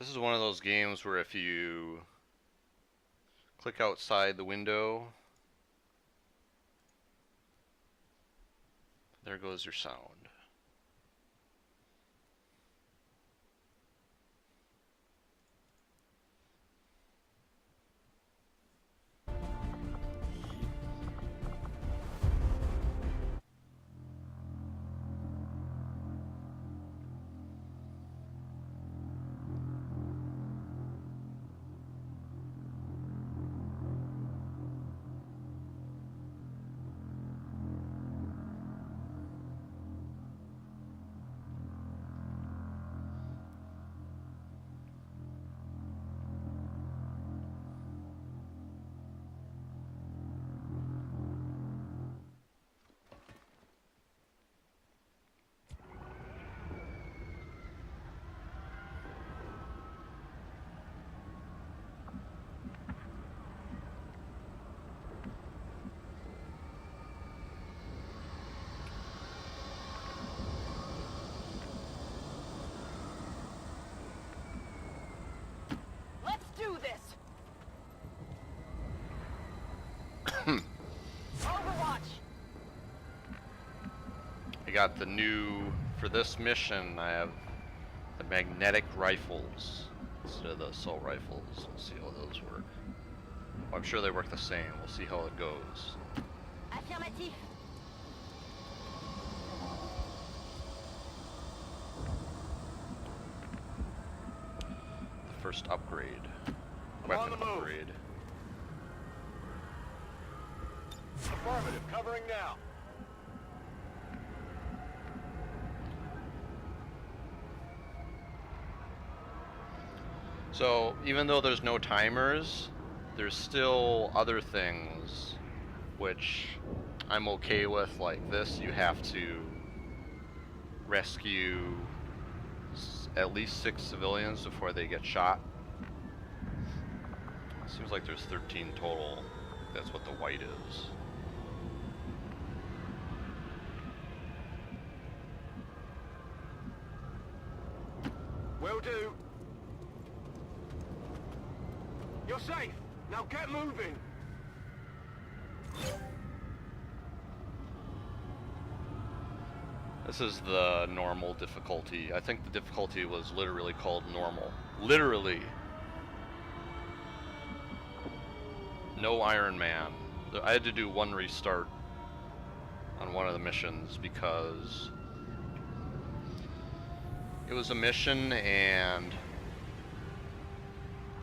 This is one of those games where if you click outside the window, there goes your sound. Do this. Overwatch. I got the new, for this mission, I have the magnetic rifles instead of the assault rifles. Let's see how those work. Well, I'm sure they work the same. We'll see how it goes. Affirmatif. The first upgrade. I'm on Weapon the move. upgrade. Affirmative, covering now. So, even though there's no timers, there's still other things which I'm okay with, like this. You have to rescue at least 6 civilians before they get shot. Seems like there's 13 total. That's what the white is. Will do. You're safe. Now get moving. This is the normal difficulty. I think the difficulty was literally called normal. Literally. No Iron Man. I had to do one restart on one of the missions because it was a mission and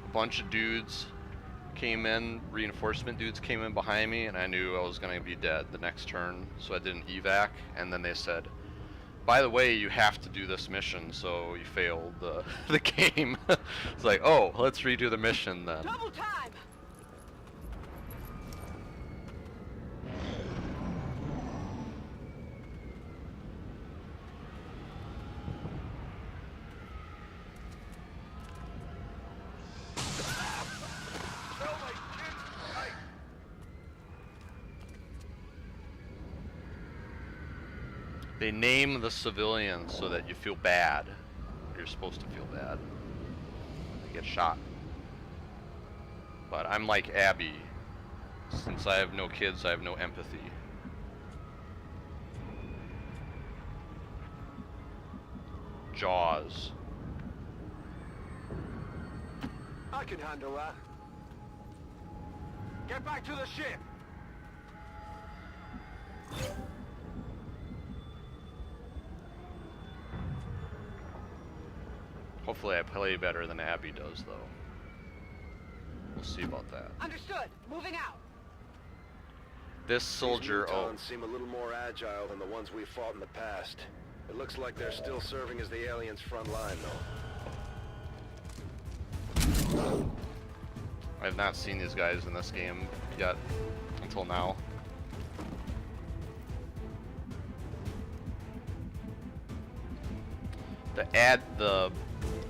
a bunch of dudes came in, reinforcement dudes came in behind me, and I knew I was gonna be dead the next turn, so I did an evac, and then they said, by the way, you have to do this mission, so you failed the game. It's like, oh, let's redo the mission then. Double time. They name the civilians so that you feel bad. You're supposed to feel bad. They get shot. But I'm like Abby. Since I have no kids, I have no empathy. Jaws. I can handle that. Get back to the ship. Hopefully I play better than Abby does, though. We'll see about that. Understood. Moving out. This soldier, These oh, mutons seem a little more agile than the ones we fought in the past. It looks like they're still serving as the aliens' front line, though. I have not seen these guys in this game yet, until now. The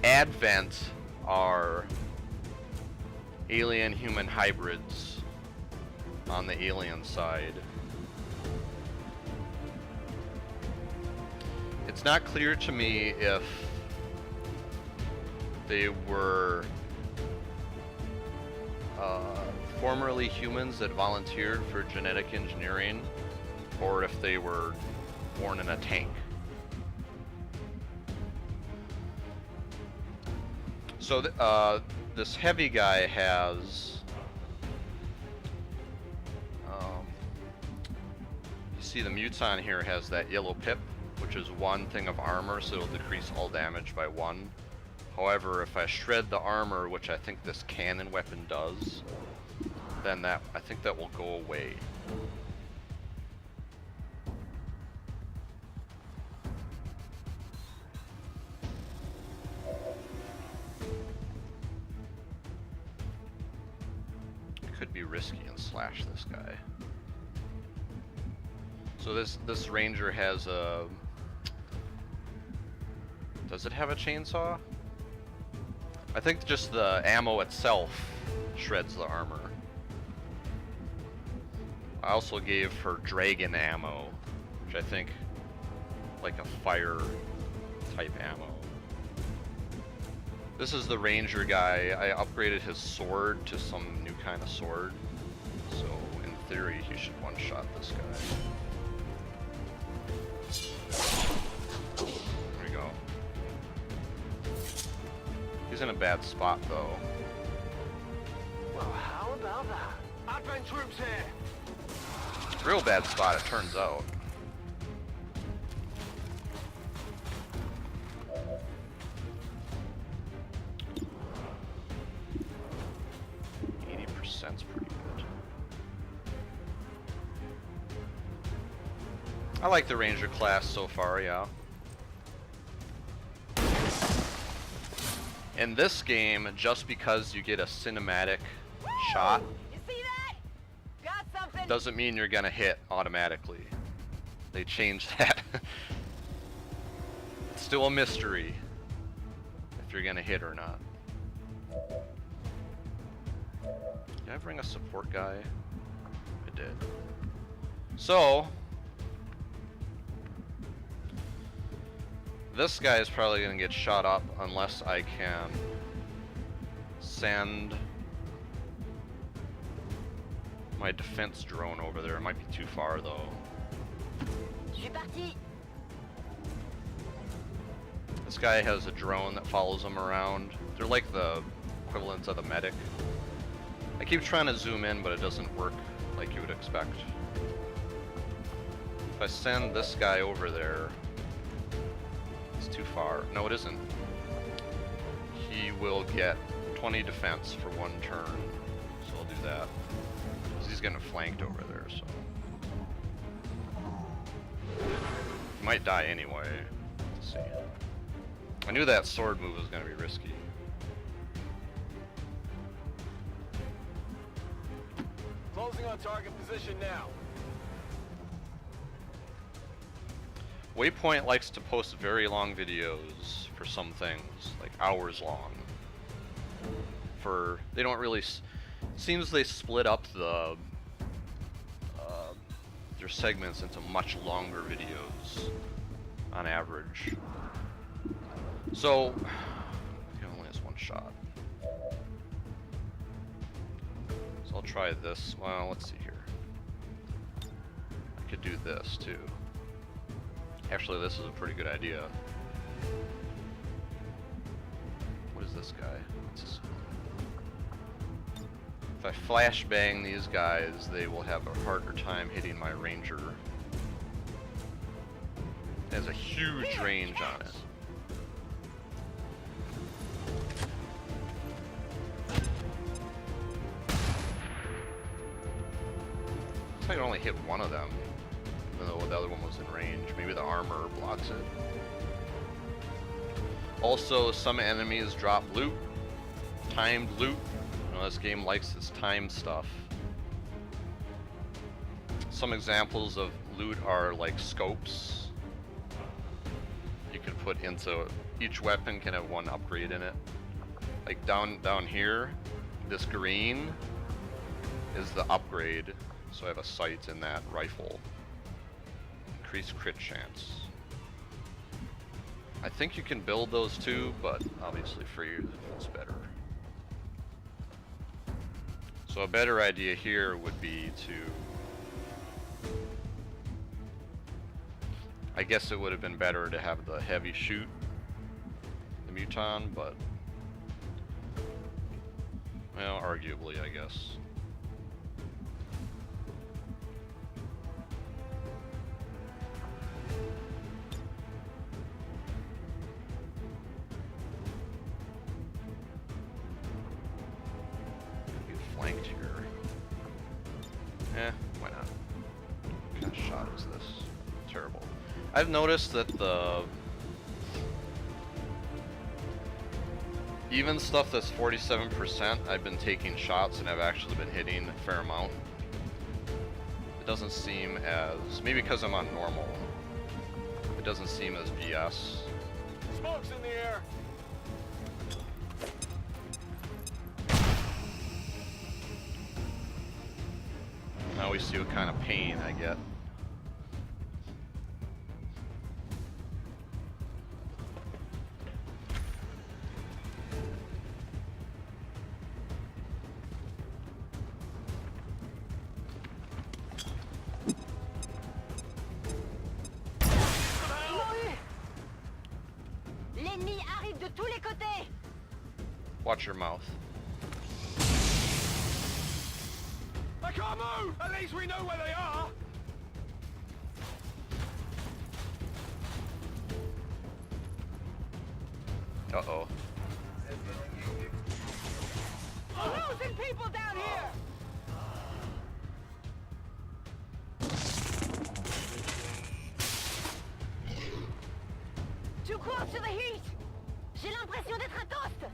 Advent are alien-human hybrids on the alien side. It's not clear to me if they were formerly humans that volunteered for genetic engineering, or if they were born in a tank. So this heavy guy has, you see the Muton here has that yellow pip, which is 1 thing of armor, so it'll decrease all damage by 1. However, if I shred the armor, which I think this cannon weapon does, then I think that will go away. It could be risky and slash this guy. So this ranger has a... Does it have a chainsaw? I think just the ammo itself shreds the armor. I also gave her dragon ammo, which I think like a fire type ammo. This is the ranger guy. I upgraded his sword to some new kind of sword. So in theory he should one-shot this guy. There we go. He's in a bad spot though. Well, how about that? Advent troops here! Real bad spot, it turns out. Percent's pretty good. I like the ranger class so far, yeah. In this game, just because you get a cinematic shot You see that? Got something. doesn't mean you're gonna hit automatically. They changed that. It's still a mystery if you're gonna hit or not. Did I bring a support guy? I did. So this guy is probably gonna get shot up unless I can send my defense drone over there. It might be too far though. Je suis parti. This guy has a drone that follows him around. They're like the equivalent of the medic. I keep trying to zoom in, but it doesn't work like you would expect. If I send this guy over there, it's too far. No, it isn't. He will get 20 defense for 1 turn, so I'll do that. Because he's getting flanked over there, so. He might die anyway. Let's see. I knew that sword move was going to be risky. Closing on target position now. Waypoint likes to post very long videos for some things, like hours long. They don't really, seems they split up their segments into much longer videos on average. So, he only has 1 shot. So I'll try this. Well, let's see here. I could do this too. Actually, this is a pretty good idea. What is this guy? What's this? If I flashbang these guys, they will have a harder time hitting my ranger. It has a huge range on it. I can only hit 1 of them, even though the other one was in range. Maybe the armor blocks it. Also, some enemies drop loot, timed loot. You know, this game likes its time stuff. Some examples of loot are like scopes. You can put into each weapon can have 1 upgrade in it. Like down here, this green is the upgrade. So I have a sight in that rifle. Increased crit chance. I think you can build those too, but obviously free is better. So a better idea here would be to... I guess it would have been better to have the heavy shoot the Muton, but... well, arguably, I guess. Flanked here. Eh, why not? What kind of shot is this? Terrible. I've noticed that the... even stuff that's 47%, I've been taking shots and I've actually been hitting a fair amount. It doesn't seem as... maybe because I'm on normal. It doesn't seem as BS. Smoke's in the air. Now we see what kind of pain I get. L'ennemi arrive de tous les côtés. Watch your mouth. I can't move! At least we know where they are! Uh-oh. We're losing people down here. Tu cours sur the heat. J'ai l'impression d'être un toast.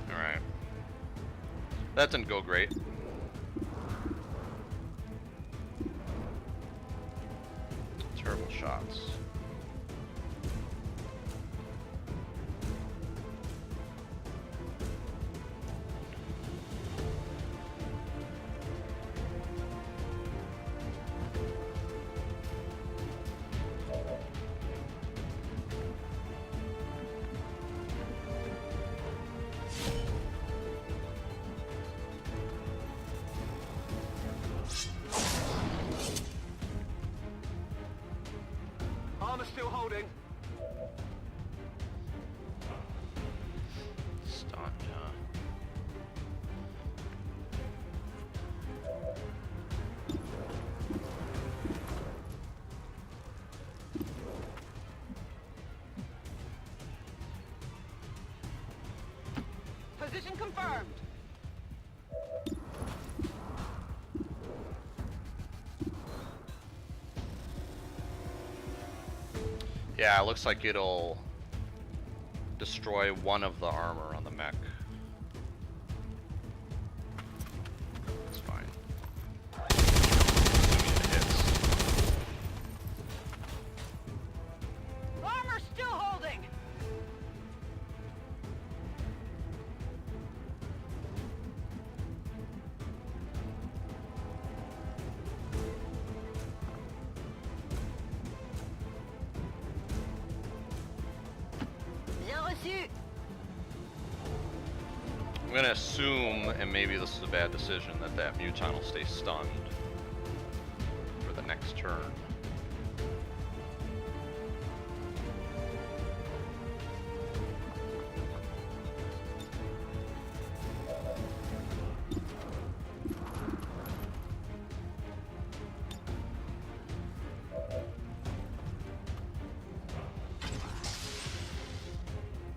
Alright. That didn't go great. Terrible shots. Armor still holding. Stunned, huh? Position confirmed. Yeah, it looks like it'll destroy one of the armor on the mech. It's fine. Assuming it hits. Armor still holding. Bien reçu. I'm gonna assume, and maybe this is a bad decision, that that Muton will stay stunned for the next turn.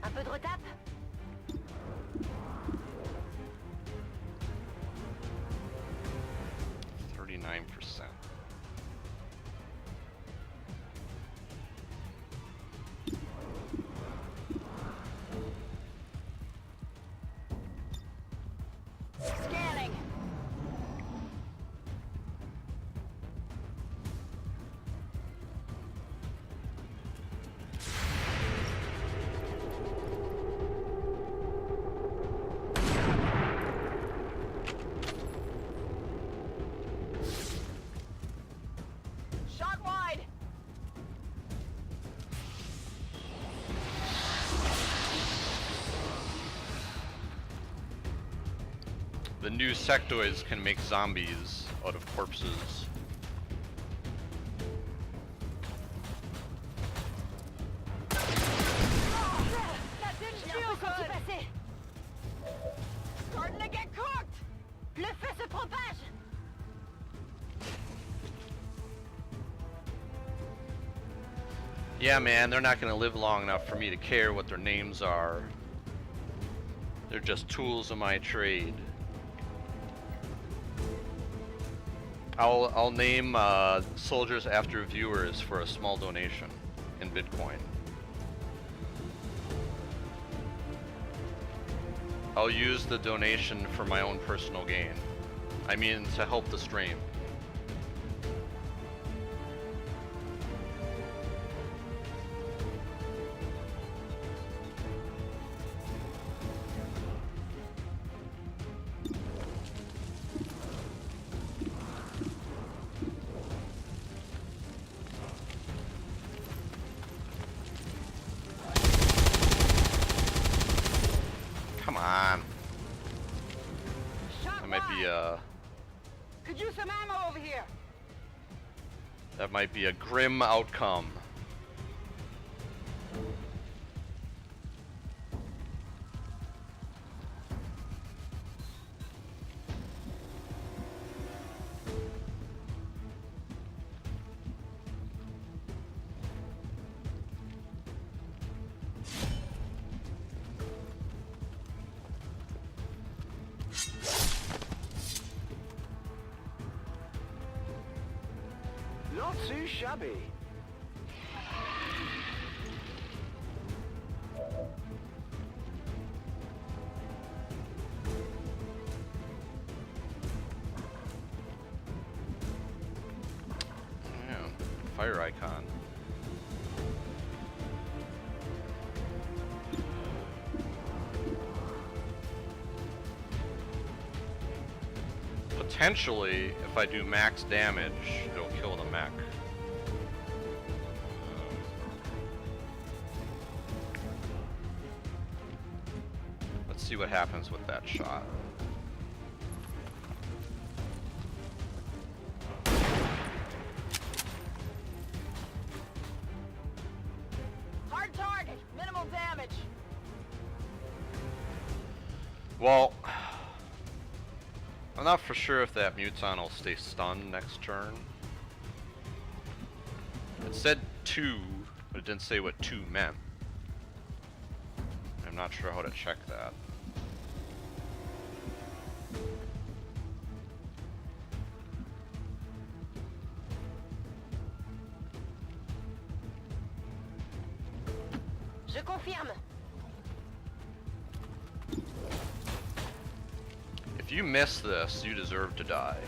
Un peu de retape. 39%. The new sectoids can make zombies out of corpses. That didn't feel good. Starting to get cooked. Le feu se propage. Yeah, man, they're not gonna live long enough for me to care what their names are. They're just tools of my trade. I'll name soldiers after viewers for a small donation in Bitcoin. I'll use the donation for my own personal gain. I mean, to help the stream. Come on. That might be Could use some ammo over here. that might be a grim outcome. Not too shabby. Yeah, fire icon. Potentially, if I do max damage, it'll kill the mech. Let's see what happens with that shot. Hard target. Minimal damage. Well, I'm not for sure if that muton will stay stunned next turn. It said 2, but it didn't say what 2 meant. I'm not sure how to check that. Je confirme. If you miss this, you deserve to die.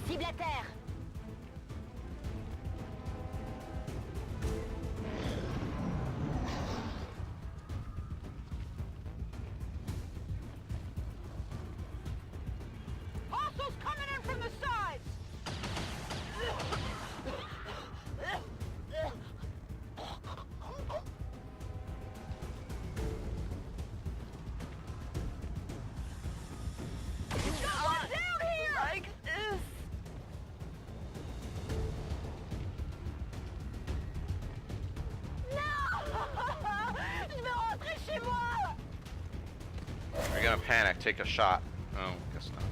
Cible à terre. Hostiles coming in from the sides. Someone down here! Like this. Non! Je veux rentrer chez moi! You're gonna panic, take a shot. Oh, guess not.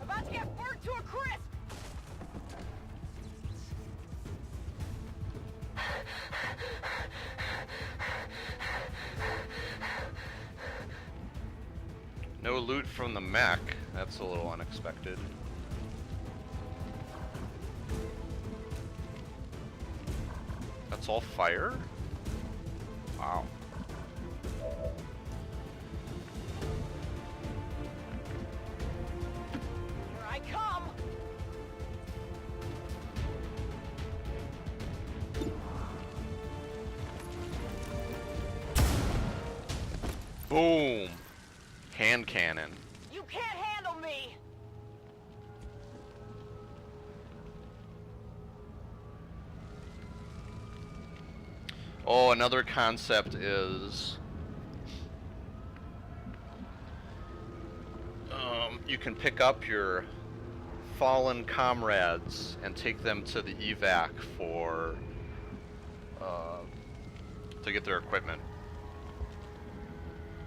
About to get burnt to a crisp! No loot from the mech. That's a little unexpected. That's all fire? Wow. Here I come! Boom! Hand cannon. You can't handle me! Oh, another concept is you can pick up your fallen comrades and take them to the evac for to get their equipment.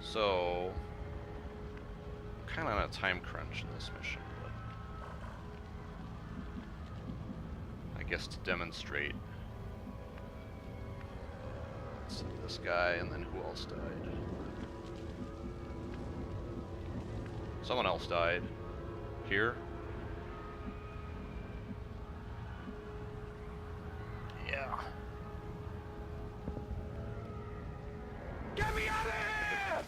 So I'm kind of on a time crunch in this mission, but I guess to demonstrate. Let's see, this guy, and then who else died? Someone else died. Here? Yeah. Get me out of here!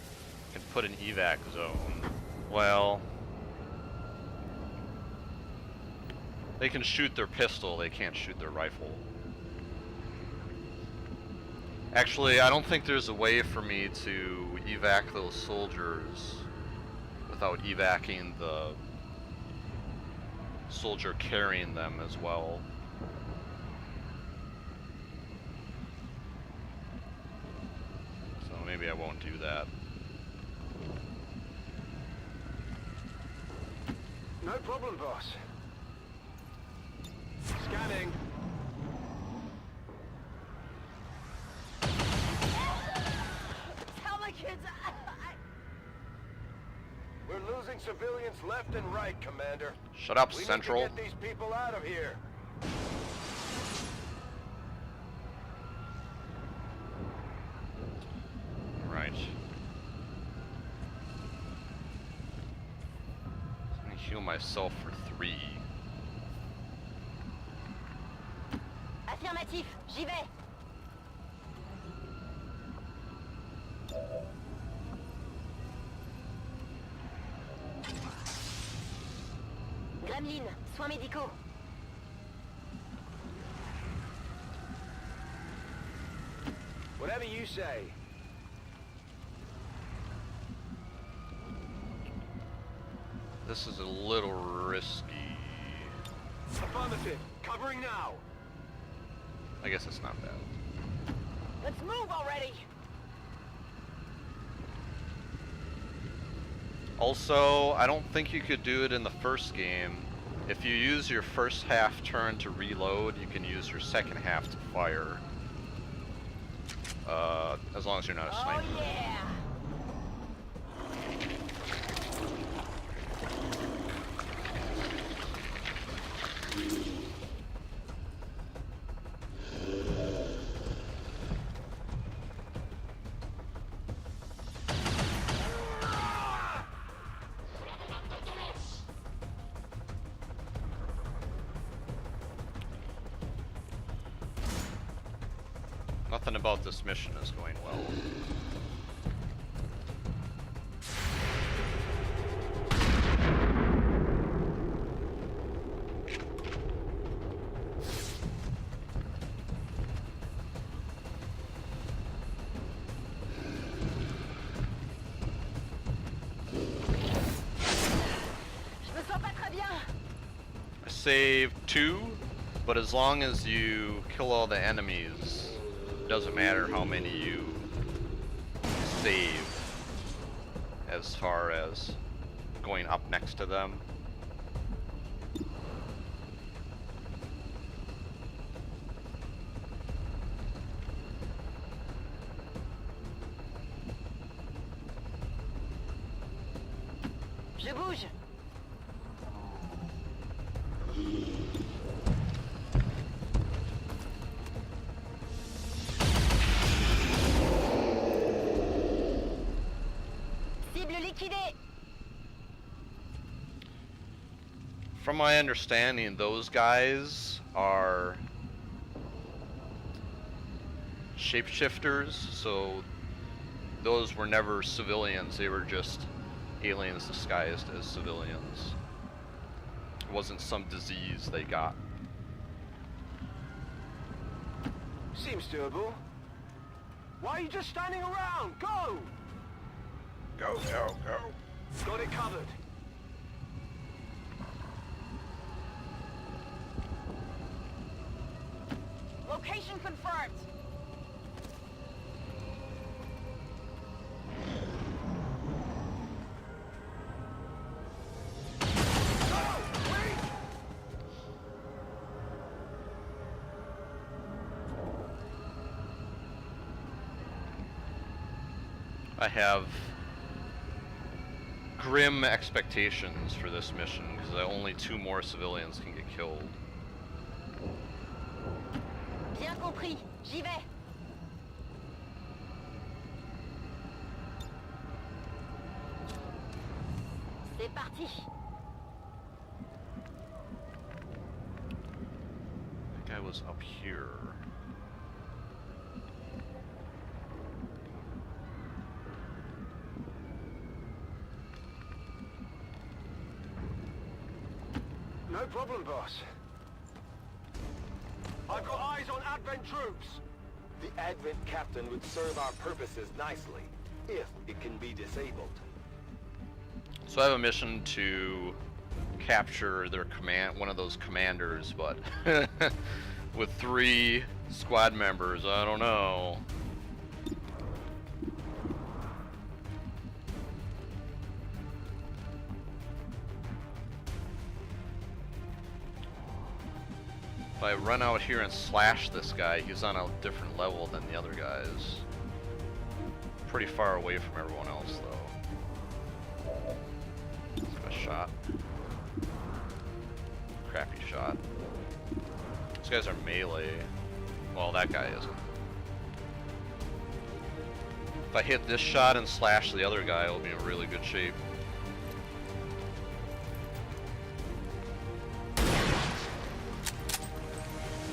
Can put an evac zone. Well, they can shoot their pistol, they can't shoot their rifle. Actually, I don't think there's a way for me to evac those soldiers without evacing the soldier carrying them as well. So maybe I won't do that. No problem, boss. Scanning. Tell the kids We're losing civilians left and right, Commander. Shut up, We Central. need to get these people out of here. Right. Let me heal myself for 3. Affirmatif, j'y vais. Gremlin, soins médicaux. Whatever you say. This is a little risky. Affirmative. Covering now. I guess it's not bad. Let's move already. Also, I don't think you could do it in the first game. If you use your first half turn to reload, you can use your second half to fire. As long as you're not a sniper. Oh yeah. Nothing about this mission is going well. Je me sens pas très bien. I saved 2, but as long as you kill all the enemies, it doesn't matter how many you save as far as going up next to them. Je bouge. Cible liquidée. From my understanding, those guys are shapeshifters, so those were never civilians, they were just aliens disguised as civilians. It wasn't some disease they got. Seems doable. Why are you just standing around? Go! Go, go, go. Got it covered. Location confirmed. I have grim expectations for this mission because only 2 more civilians can get killed. Bien compris, j'y vais. C'est parti. That guy was up here. No problem, boss. I've got eyes on Advent troops. The Advent captain would serve our purposes nicely, if it can be disabled. So I have a mission to capture their one of those commanders, but with 3 squad members, I don't know. If I run out here and slash this guy, he's on a different level than the other guys. Pretty far away from everyone else, though. Let's give a shot. Crappy shot. These guys are melee. Well, that guy isn't. If I hit this shot and slash the other guy, I'll be in really good shape.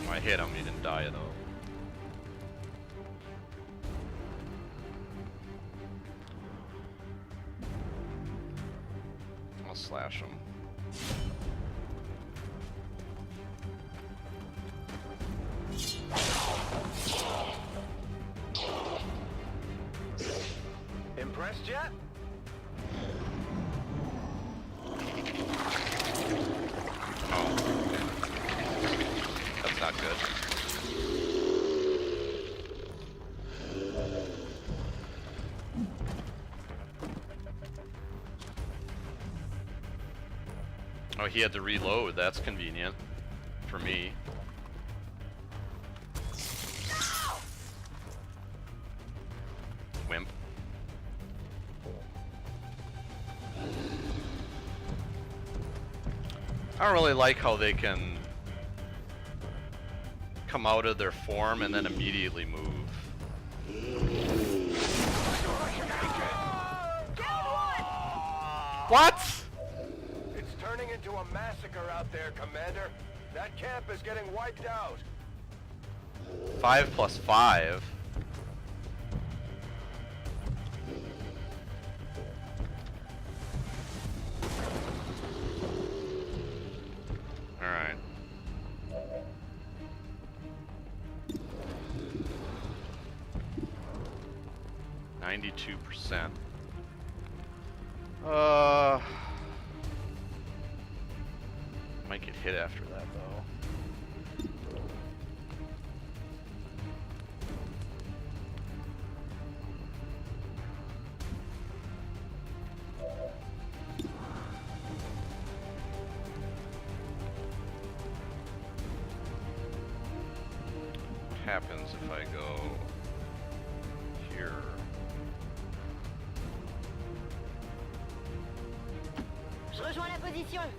I hit him, he didn't die though. I'll slash him. Impressed yet? That's not good. Oh, he had to reload. That's convenient for me. Wimp. I don't really like how they can come out of their form and then immediately move. What? It's turning into a massacre out there, Commander. That camp is getting wiped out. 5 plus 5. Alright. %. Might get hit after that though. What happens if I go here? Je rejoins la position.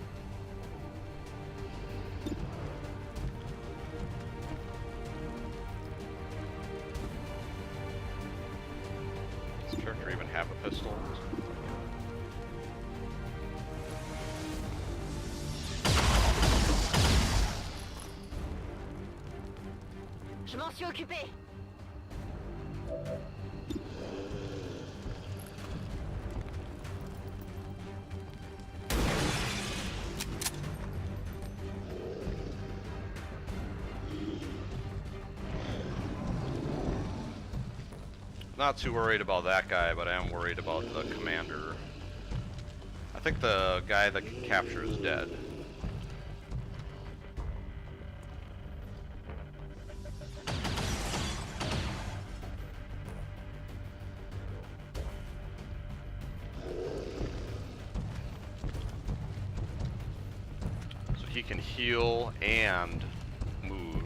Does this character even have a pistol? Je m'en suis occupé. Not too worried about that guy, but I am worried about the commander. I think the guy that can capture is dead. So he can heal and move.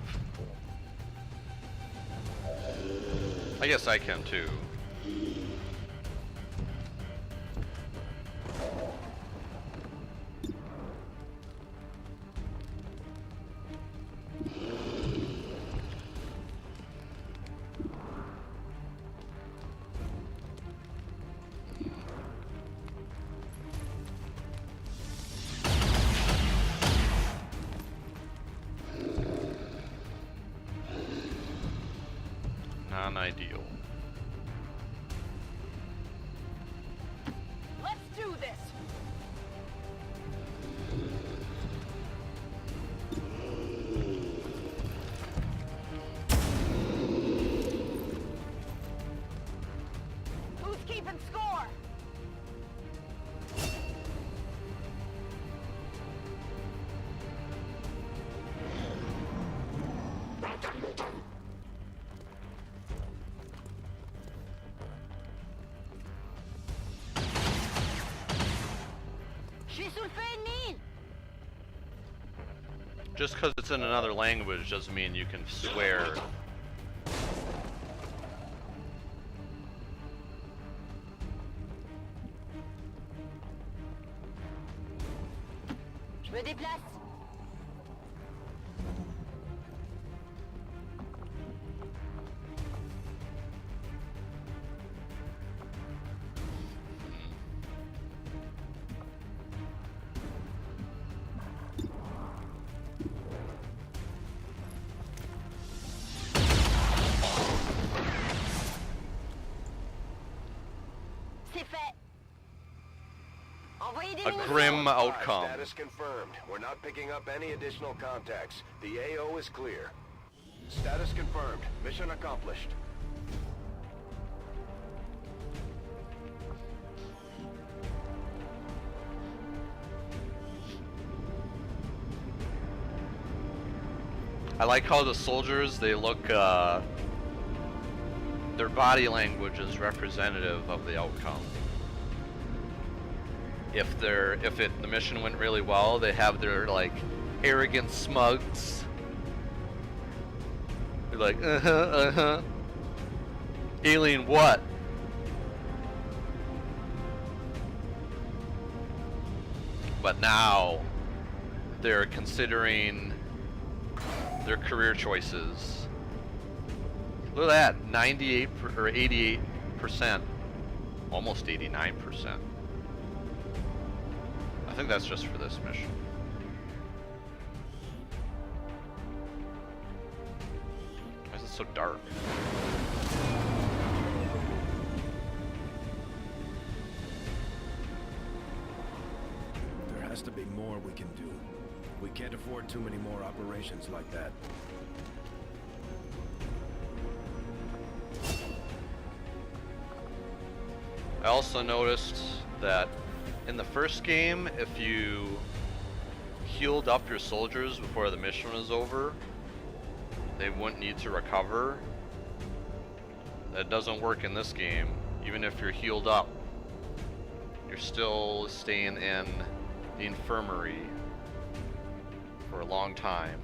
I guess I can too. ideal. Let's do this. Who's keeping score? Je suis sous le feu ennemi. Just because it's in another language doesn't mean you can swear. Je me déplace. C'est fait. Envoyez des A munitions. grim outcome. Status confirmed. We're not picking up any additional contacts. The AO is clear. Status confirmed. Mission accomplished. I like how the soldiers, they look, their body language is representative of the outcome. If the mission went really well, they have their like arrogant smugs. They're like, alien what? But now they're considering their career choices. Look at that, 98 or 88%, almost 89%. I think that's just for this mission. Why is it so dark? There has to be more we can do. We can't afford too many more operations like that. I also noticed that in the first game, if you healed up your soldiers before the mission was over, they wouldn't need to recover. That doesn't work in this game. Even if you're healed up, you're still staying in the infirmary for a long time.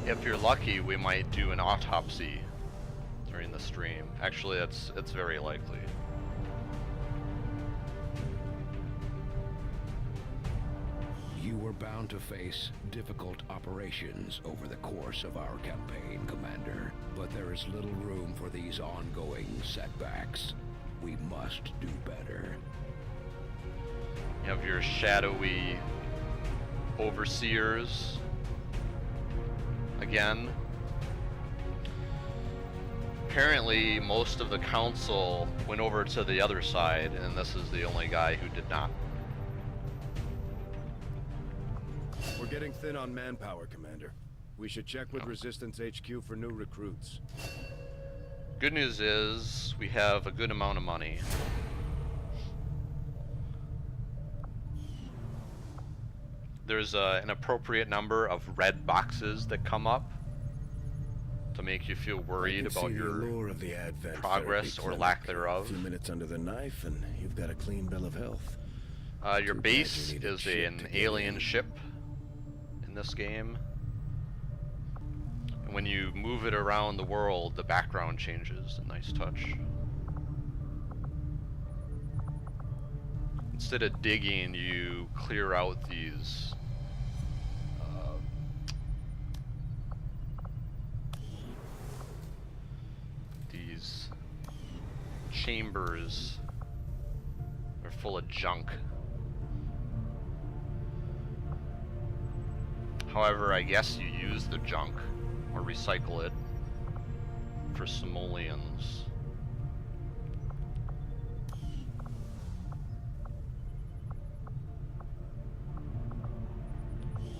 If you're lucky, we might do an autopsy during the stream. Actually, it's very likely. You are bound to face difficult operations over the course of our campaign, Commander. But there is little room for these ongoing setbacks. We must do better. You have your shadowy overseers. Again, apparently most of the council went over to the other side, and this is the only guy who did not. We're getting thin on manpower, Commander. We should check with Resistance HQ for new recruits. Good news is we have a good amount of money. There's an appropriate number of red boxes that come up to make you feel worried about your of the Advent progress therapy or clinic. lack thereof. A few minutes under the knife, and you've got a clean bill of health. Your Too bad base you needed is shit an to get alien in. ship in this game. And when you move it around the world, the background changes. A nice touch. Instead of digging, you clear out these chambers. They're full of junk. However, I guess you use the junk or recycle it for simoleons.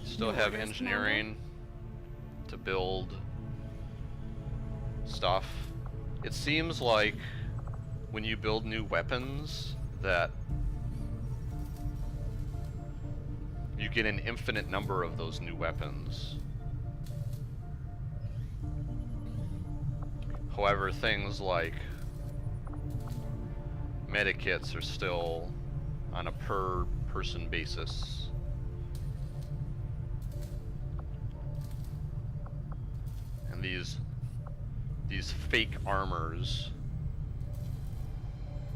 Still have engineering to build stuff. It seems like when you build new weapons that you get an infinite number of those new weapons. However, things like medikits are still on a per person basis. And these fake armors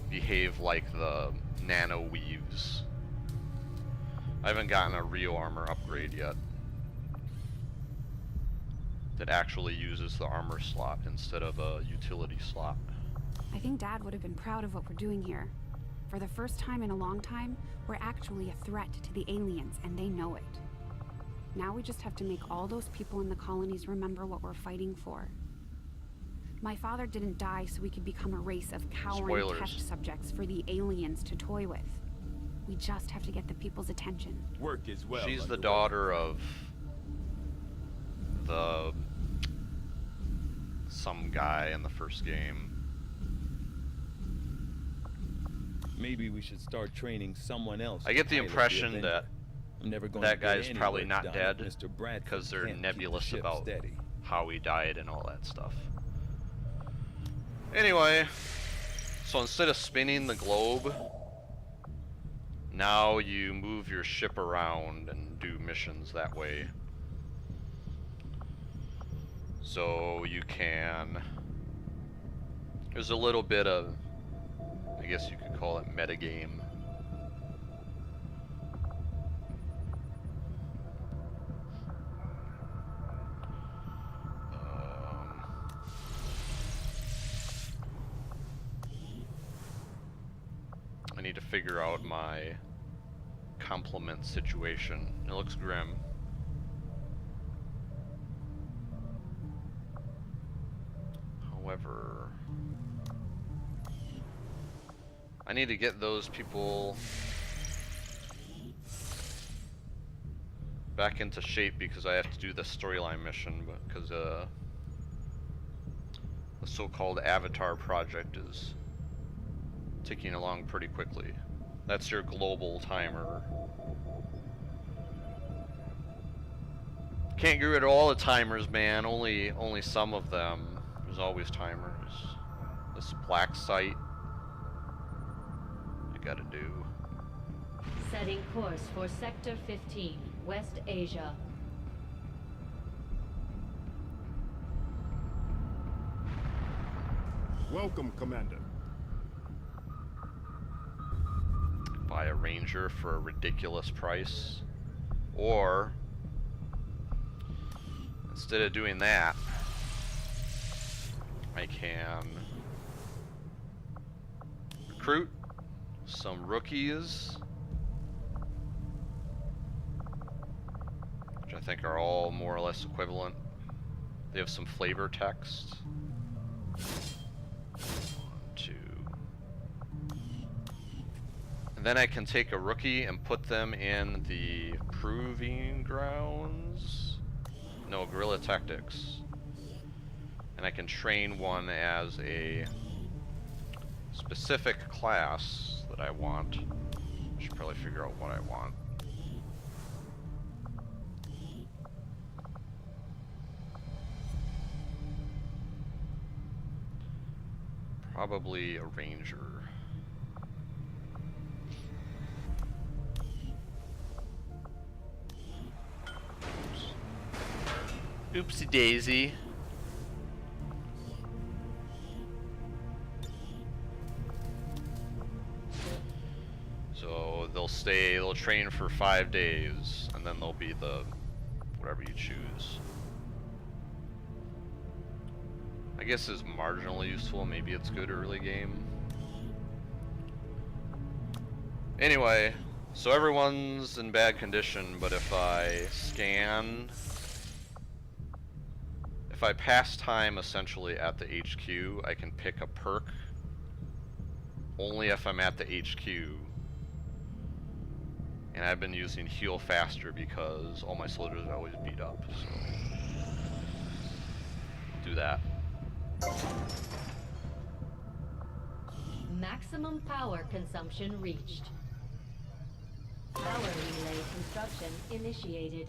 behave like the nano weaves. I haven't gotten a real armor upgrade yet that actually uses the armor slot instead of a utility slot. I think Dad would have been proud of what we're doing here. For the first time in a long time, we're actually a threat to the aliens, and they know it. Now we just have to make all those people in the colonies remember what we're fighting for. My father didn't die so we could become a race of cowering test subjects for the aliens to toy with. We just have to get the people's attention. Work as well. She's the daughter of some guy in the first game. Maybe we should start training someone else. I get the impression that I'm never going that to get guy's any probably work not done dead if Mr. Bradford because they're can't keep the nebulous ship about steady. how he died and all that stuff. Anyway, so instead of spinning the globe, now you move your ship around and do missions that way. So you can... There's a little bit of, I guess you could call it metagame. I need to figure out my complement situation. It looks grim. However, I need to get those people back into shape because I have to do the storyline mission, but because the so-called Avatar project is ticking along pretty quickly. That's your global timer. Can't get rid of all the timers, man. Only some of them. There's always timers. This black site I gotta do. Setting course for Sector 15, West Asia. Welcome, Commander. Buy a ranger for a ridiculous price, or instead of doing that, I can recruit some rookies, which I think are all more or less equivalent. They have some flavor text. 1, 2. And then I can take a rookie and put them in the proving grounds. No, guerrilla tactics. And I can train one as a specific class that I want. I should probably figure out what I want. Probably a ranger. Oopsie daisy. they'll train for 5 days, and then they'll be the whatever you choose. I guess it's marginally useful. Maybe it's good early game. Anyway, so everyone's in bad condition, but if I scan, if I pass time essentially at the HQ, I can pick a perk only if I'm at the HQ. And I've been using heal faster because all my soldiers are always beat up, so do that. Maximum power consumption reached. Power relay construction initiated.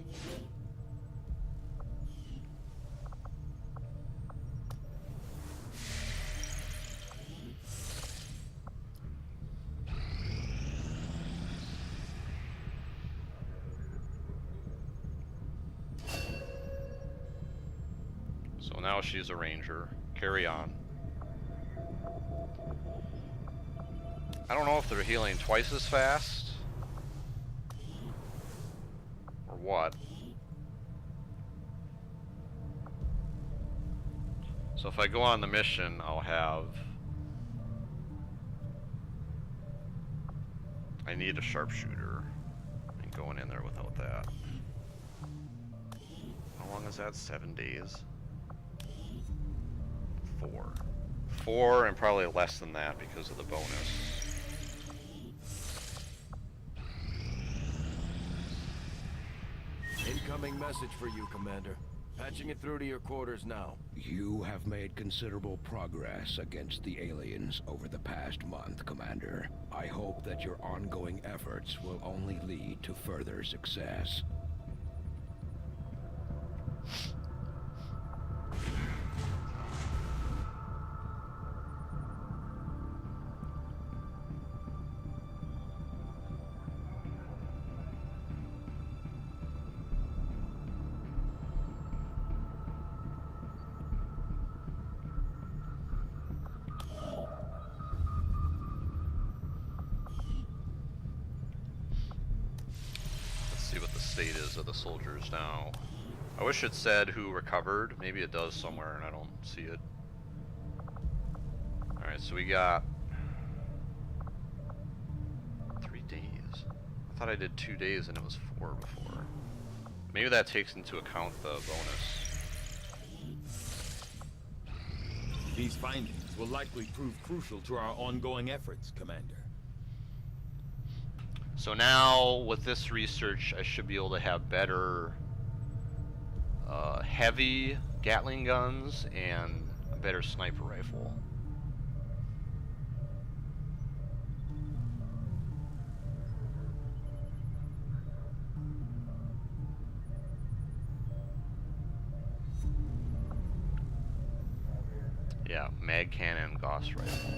So now she's a ranger. Carry on. I don't know if they're healing twice as fast or what. So if I go on the mission, I'll have... I need a sharpshooter. I ain't going in there without that. How long is that? 7 days? 4 and probably less than that because of the bonus. Incoming message for you, Commander. Patching it through to your quarters now. You have made considerable progress against the aliens over the past month, Commander. I hope that your ongoing efforts will only lead to further success. State is of the soldiers now. I wish it said who recovered. Maybe it does somewhere and I don't see it. Alright, so we got 3 days. I thought I did 2 days and it was 4 before. Maybe that takes into account the bonus. These findings will likely prove crucial to our ongoing efforts, Commander. So now, with this research, I should be able to have better heavy Gatling guns and a better sniper rifle. Yeah, mag cannon, Gauss rifle.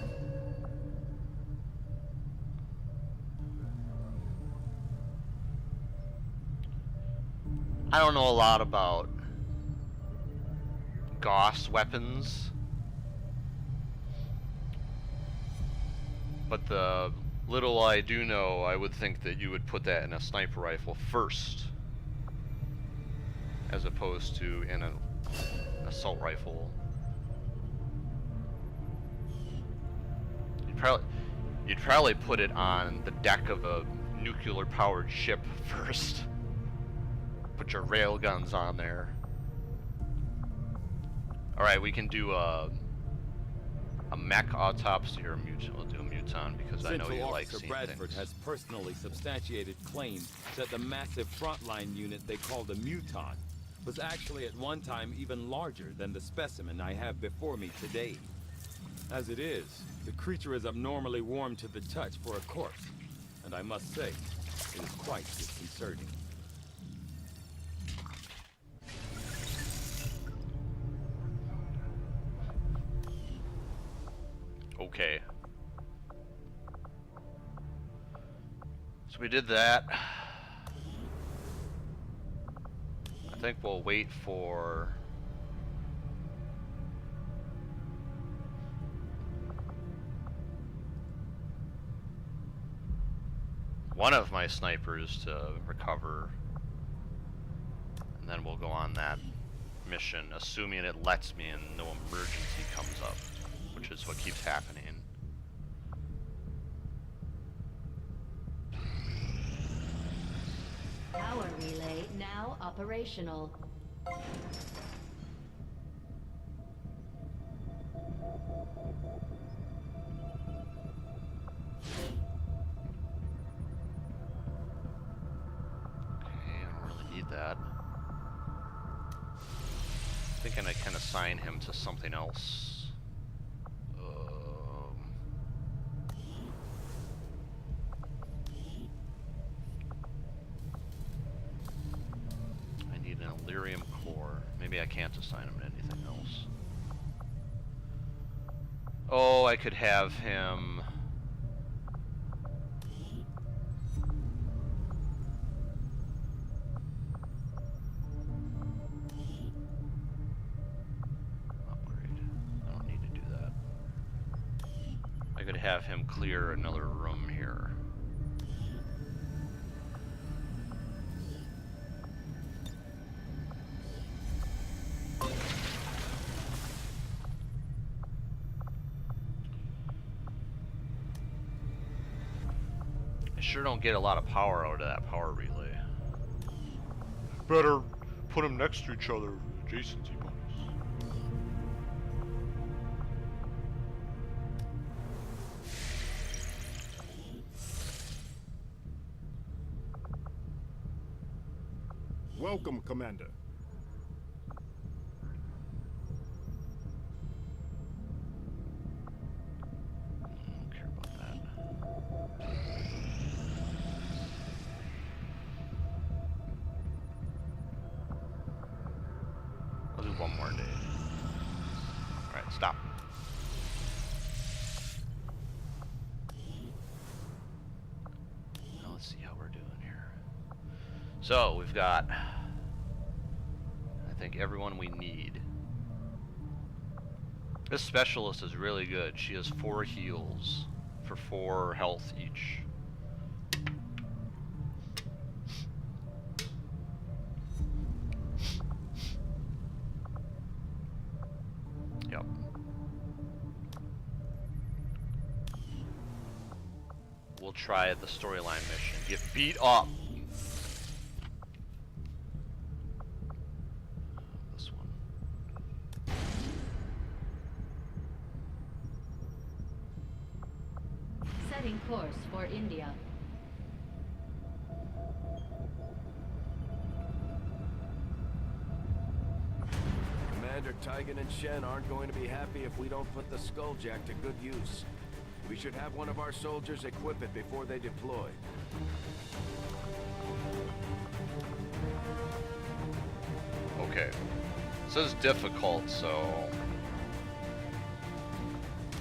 I don't know a lot about Gauss weapons, but the little I do know, I would think that you would put that in a sniper rifle first, as opposed to in an assault rifle. You'd probably put it on the deck of a nuclear-powered ship first. Put your rail guns on there. Alright, we can do a mech autopsy or a muton. We'll do a muton because I know you like seeing Bradford things. has personally substantiated claims that the massive frontline unit they called a muton was actually at one time even larger than the specimen I have before me today. As it is, the creature is abnormally warm to the touch for a corpse, and I must say, it is quite disconcerting. Okay. So we did that. I think we'll wait for... one of my snipers to recover, and then we'll go on that mission, assuming it lets me and no emergency comes up, which is what keeps happening. Power relay now operational. That. Thinking I can assign him to something else. I need an Illyrium core. Maybe I can't assign him to anything else. Oh, I could have him. Have him clear another room here. I sure don't get a lot of power out of that power relay. Better put them next to each other, adjacency bonus. Welcome, Commander. Don't care about that. I'll do one more day. Alright, stop. Now let's see how we're doing here. So, we've got, I think, everyone we need. This specialist is really good. She has 4 heals for 4 health each. Yep. We'll try the storyline mission. Get beat up! Course for India. Commander Tygan and Shen aren't going to be happy if we don't put the Skulljack to good use. We should have one of our soldiers equip it before they deploy. Okay. It says difficult, so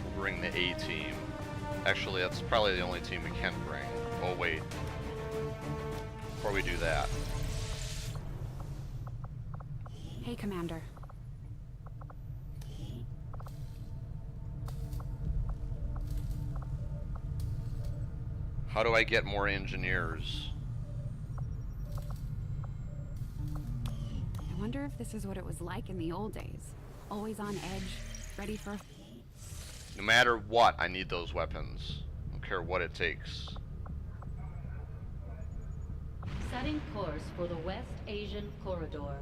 we'll bring the A team. Actually, that's probably the only team we can bring. Oh, wait. Before we do that. Hey, Commander. How do I get more engineers? I wonder if this is what it was like in the old days. Always on edge, ready for... No matter what, I need those weapons. I don't care what it takes. Setting course for the West Asian Corridor.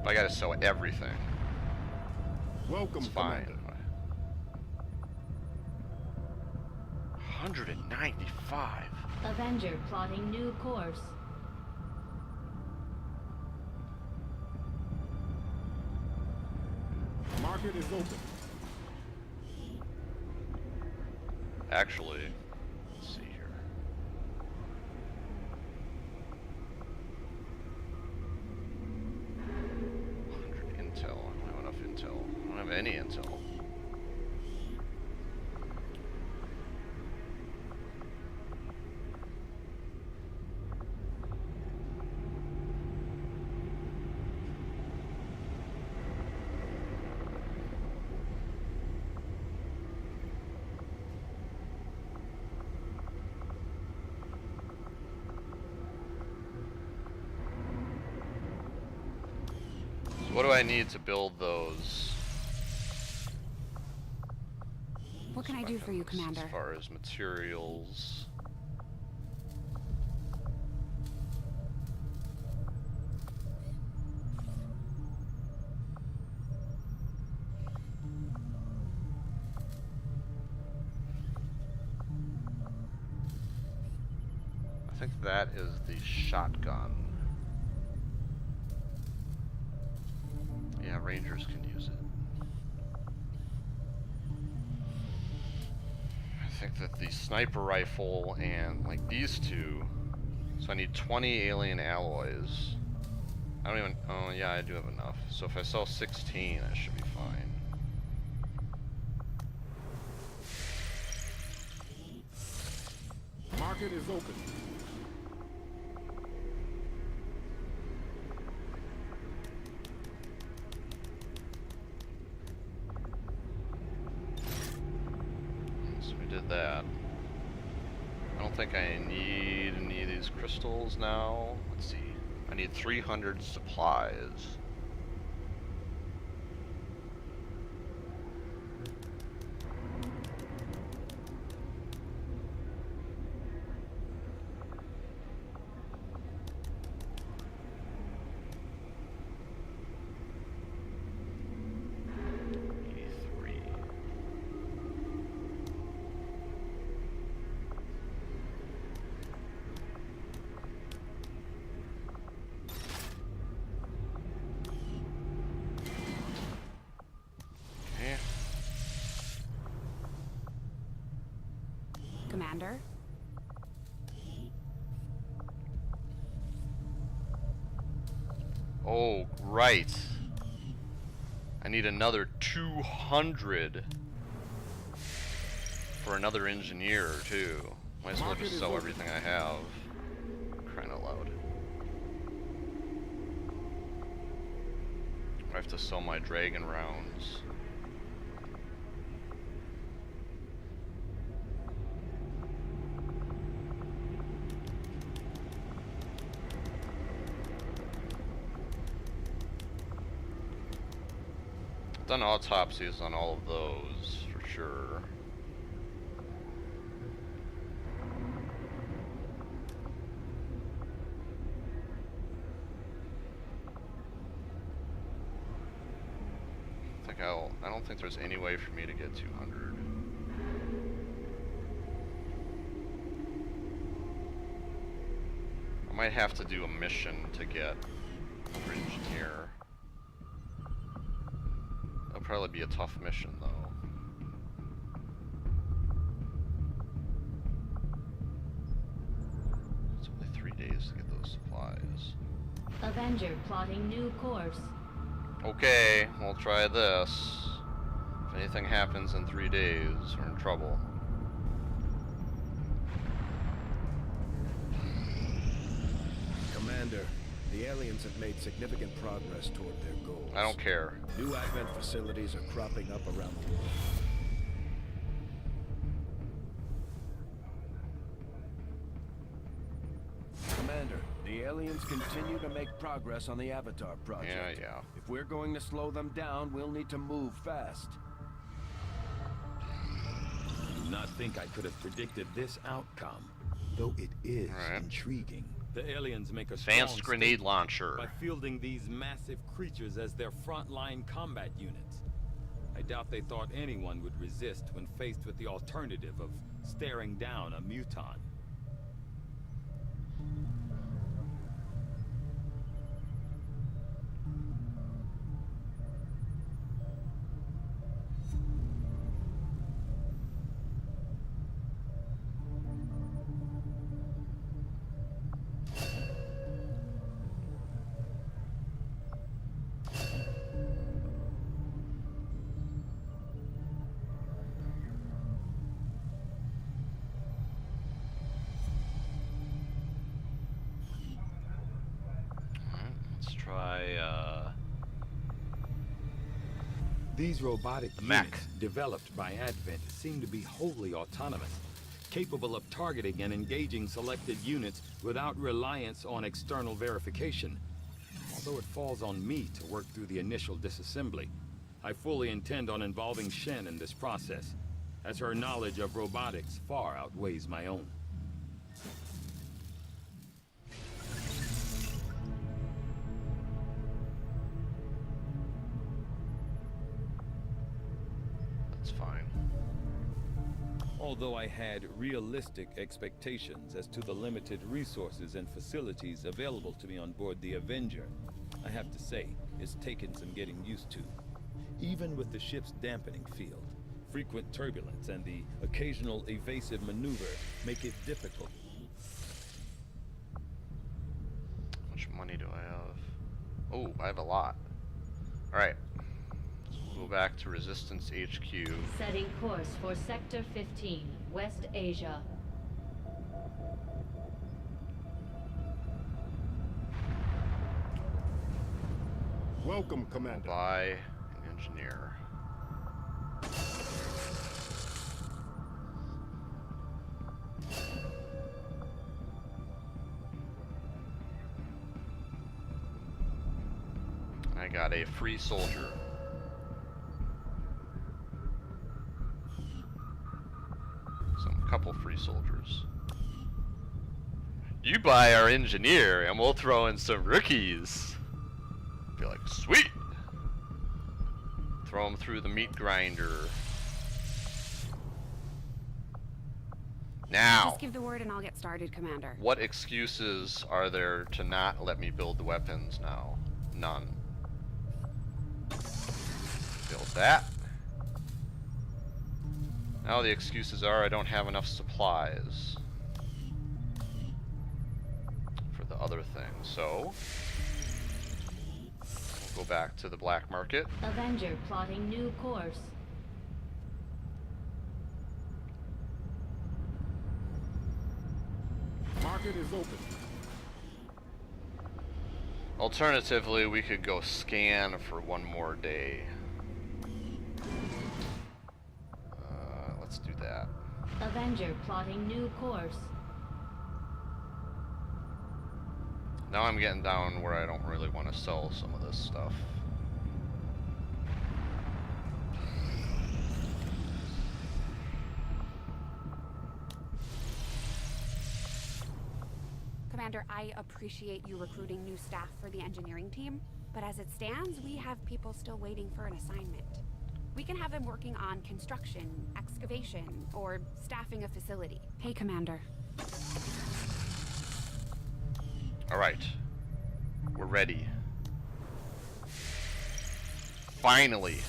I gotta sell everything. Welcome, It's fine. Commander. 195. Avenger plotting new course. Market is open. Actually, let's see here. Intel. I don't have enough intel. I don't have any intel. I need to build those? What can I do for you, Commander? As far as materials. I think that is the shotgun. Yeah, Rangers can use it. I think that the sniper rifle and like these two, so I need 20 alien alloys. I don't even, oh yeah, I do have enough. So if I sell 16, I should be fine. Market is open. So we did that. I don't think I need any of these crystals now. Let's see. I need 300 supplies. Commander? Oh, right. I need another 200 for another engineer, too. Might as well just sell everything I have. Crying out loud. I have to sell my dragon rounds. Done autopsies on all of those, for sure. I don't think there's any way for me to get 200. I might have to do a mission to get an engineer. That'll probably be a tough mission, though. It's only 3 days to get those supplies. Avenger plotting new course. Okay, we'll try this. If anything happens in 3 days, we're in trouble. Commander, the aliens have made significant progress toward their goals. I don't care. New Advent facilities are cropping up around the world. Commander, the aliens continue to make progress on the Avatar project. Yeah. If we're going to slow them down, we'll need to move fast. I do not think I could have predicted this outcome, though it is intriguing. The aliens make a strong Advanced grenade statement launcher. by fielding these massive creatures as their frontline combat units. I doubt they thought anyone would resist when faced with the alternative of staring down a muton. Let's try, These robotic mech. units developed by Advent seem to be wholly autonomous, capable of targeting and engaging selected units without reliance on external verification. Although it falls on me to work through the initial disassembly, I fully intend on involving Shen in this process, as her knowledge of robotics far outweighs my own. That's fine. Although I had realistic expectations as to the limited resources and facilities available to me on board the Avenger, I have to say, it's taken some getting used to. Even with the ship's dampening field, frequent turbulence and the occasional evasive maneuver make it difficult. How much money do I have? Oh, I have a lot. Alright. We'll go back to Resistance HQ. Setting course for Sector 15, West Asia. Welcome, Commander. Buy an engineer. I got a free soldier. Couple free soldiers. You buy our engineer and we'll throw in some rookies. Be like, sweet! Throw them through the meat grinder. Now, Just give the word and I'll get started, Commander. what excuses are there to not let me build the weapons now? None. Build that. Now the excuses are I don't have enough supplies for the other things, so we'll go back to the black market. Avenger plotting new course. Market is open. Alternatively, we could go scan for one more day. Let's do that. Avenger plotting new course. Now I'm getting down where I don't really want to sell some of this stuff. Commander, I appreciate you recruiting new staff for the engineering team, but as it stands, we have people still waiting for an assignment. We can have them working on construction, excavation, or staffing a facility. Hey, Commander. Alright. We're ready. Finally!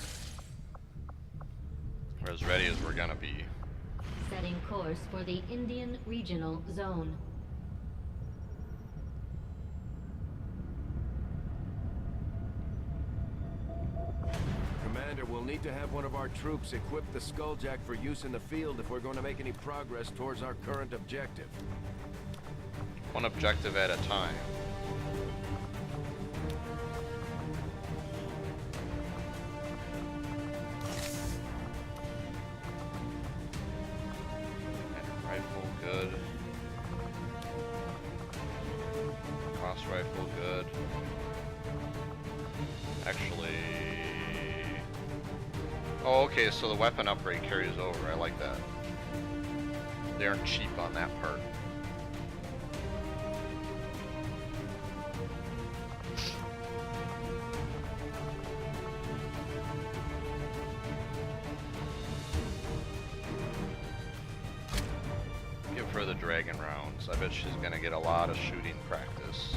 We're as ready as we're gonna be. Setting course for the Indian Regional Zone. Commander, we'll need to have one of our troops equip the Skulljack for use in the field if we're going to make any progress towards our current objective. One objective at a time. And rifle, good. Cross rifle, good. Actually... Oh, okay, so the weapon upgrade carries over. I like that. They aren't cheap on that part. Give her the dragon rounds. I bet she's gonna get a lot of shooting practice.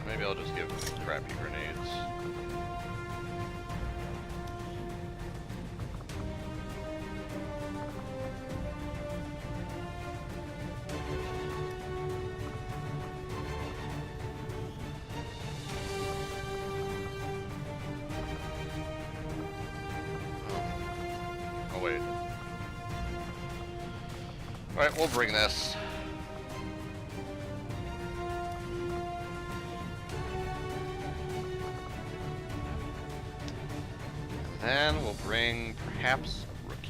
Maybe I'll just give them crappy grenades. Alright, we'll bring this. Then we'll bring perhaps a rookie.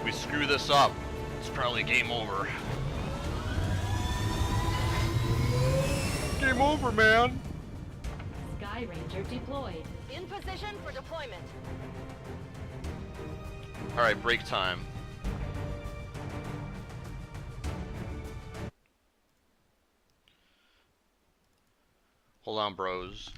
We screw this up, it's probably game over. Game over, man! Sky Ranger deployed. In position for deployment. Alright, break time. Hold on, bros.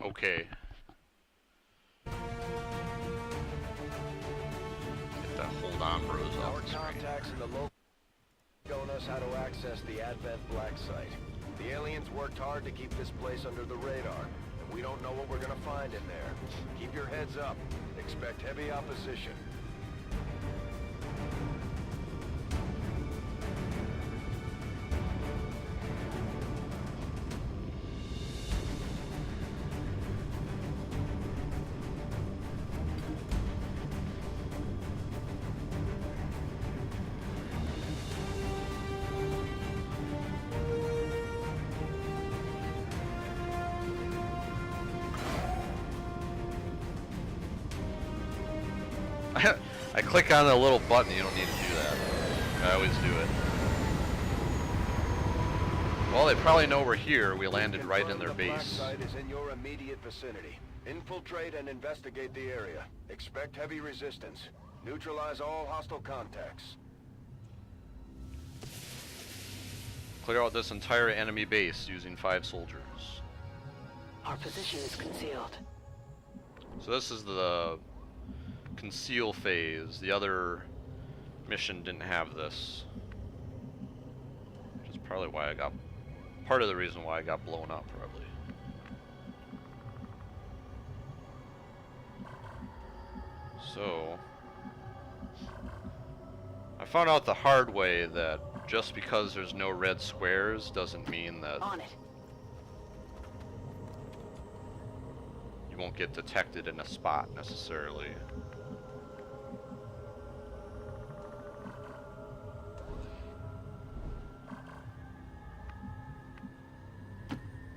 Okay. Get that hold on, bros Our off the screen. contacts in the local shown us how to access the Advent Black Site. The aliens worked hard to keep this place under the radar, and we don't know what we're gonna find in there. Keep your heads up. Expect heavy opposition. I click on the little button, you don't need to do that. I always do it. Well, they probably know we're here. We landed right in their The Black base. Site is in your immediate vicinity. Infiltrate and investigate the area. Expect heavy resistance. Neutralize all hostile contacts. Clear out this entire enemy base using 5 soldiers. Our position is concealed. So this is the conceal phase. The other mission didn't have this. Which is probably why I got... part of the reason why I got blown up, probably. So... I found out the hard way that just because there's no red squares doesn't mean that On it. you won't get detected in a spot necessarily.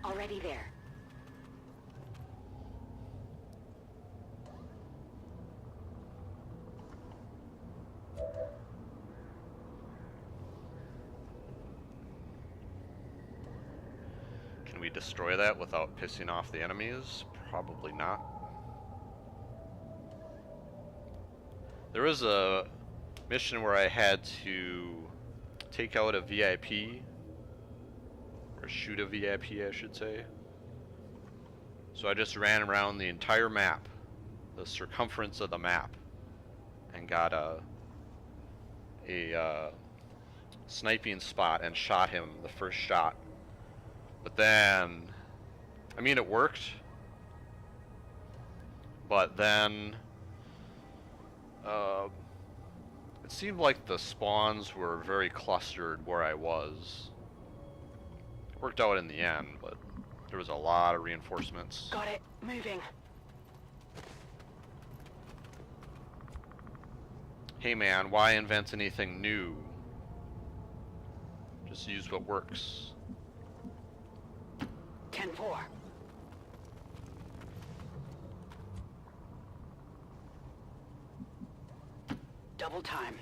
Already there. Can we destroy that without pissing off the enemies? Probably not. There was a mission where I had to take out a VIP, or shoot a VIP I should say. So I just ran around the entire map, the circumference of the map, and got a sniping spot and shot him the first shot. But then, I mean, it worked, but then it seemed like the spawns were very clustered where I was. It worked out in the end, but there was a lot of reinforcements. Got it. Moving. Hey man, why invent anything new? Just use what works. 10-4. Double time.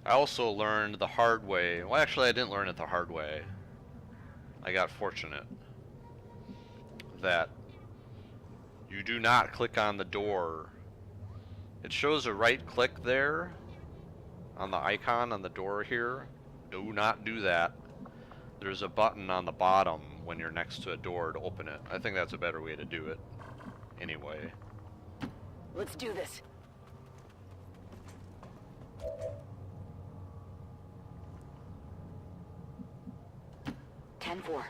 I also learned the hard way. Well, actually, I didn't learn it the hard way. I got fortunate that you do not click on the door. It shows a right click there on the icon on the door here. Do not do that. There's a button on the bottom when you're next to a door to open it. I think that's a better way to do it anyway. Let's do this. Ten four.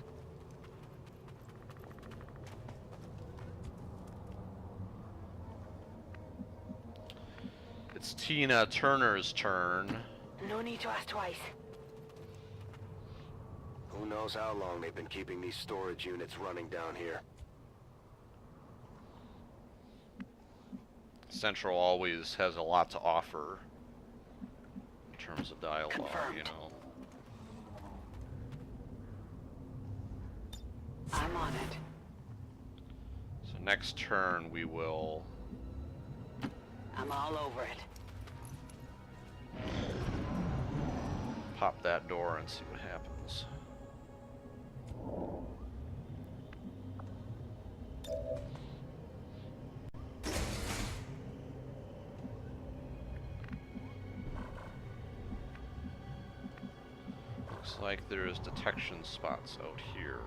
It's Tina Turner's turn. No need to ask twice. Who knows how long they've been keeping these storage units running down here. Central always has a lot to offer in terms of dialogue, Confirmed. you know. I'm on it. So next turn we will I'm all over it. pop that door and see what happens. Looks like there's detection spots out here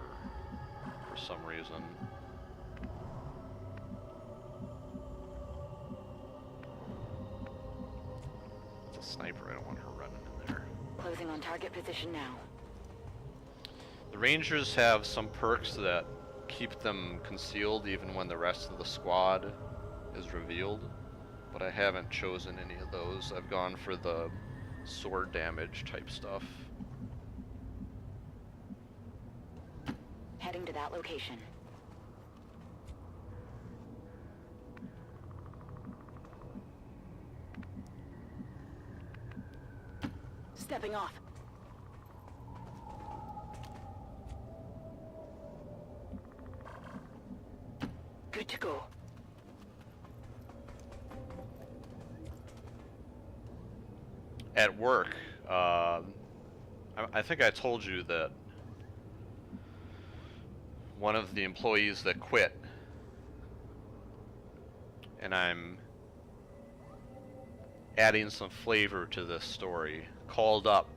for some reason. It's a sniper, I don't want her running in there. Closing on target position now. The Rangers have some perks that keep them concealed even when the rest of the squad is revealed, but I haven't chosen any of those. I've gone for the sword damage type stuff. Heading to that location. Stepping off. Good to go. At work, I think I told you that one of the employees that quit, and I'm adding some flavor to this story, called up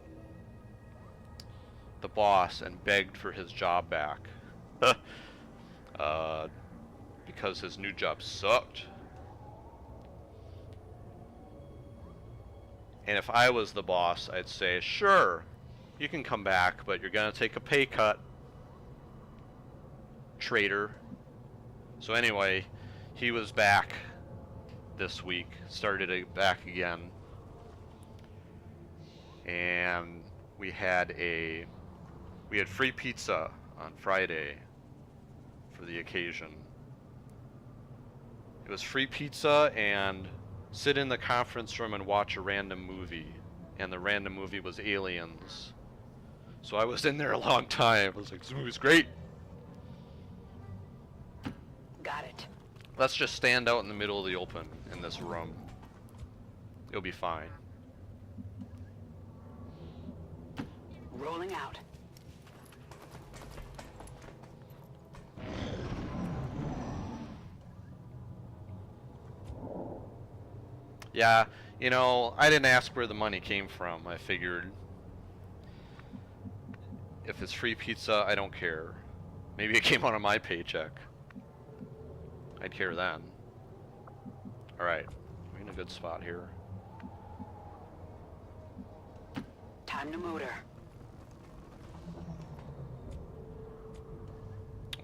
the boss and begged for his job back because his new job sucked. And if I was the boss, I'd say, sure, you can come back, but you're gonna take a pay cut. traitor. So anyway, he was back this week, started it back again, and we had free pizza on Friday for the occasion. It was free pizza and sit in the conference room and watch a random movie, and the random movie was Aliens. So I was in there a long time. I was like, this movie's great. Got it. Let's just stand out in the middle of the open in this room. You'll be fine. Rolling out. Yeah, you know, I didn't ask where the money came from. I figured if it's free pizza, I don't care. Maybe it came out of my paycheck. I'd care then. Alright, we're in a good spot here. Time to motor.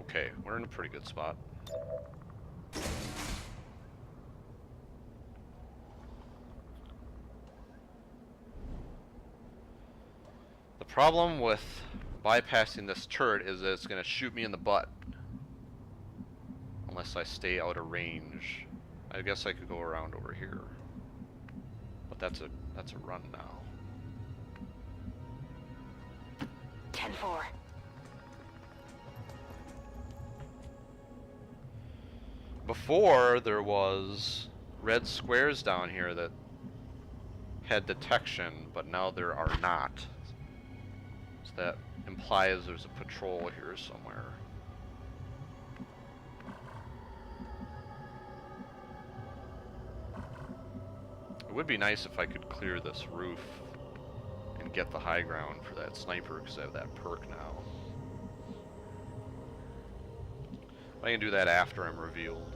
Okay, we're in a pretty good spot. The problem with bypassing this turret is that it's going to shoot me in the butt. Unless I stay out of range. I guess I could go around over here. But that's a run now. 10-4. Before, there was red squares down here that had detection, but now there are not. So that implies there's a patrol here somewhere. It would be nice if I could clear this roof and get the high ground for that sniper, because I have that perk now. I can do that after I'm revealed.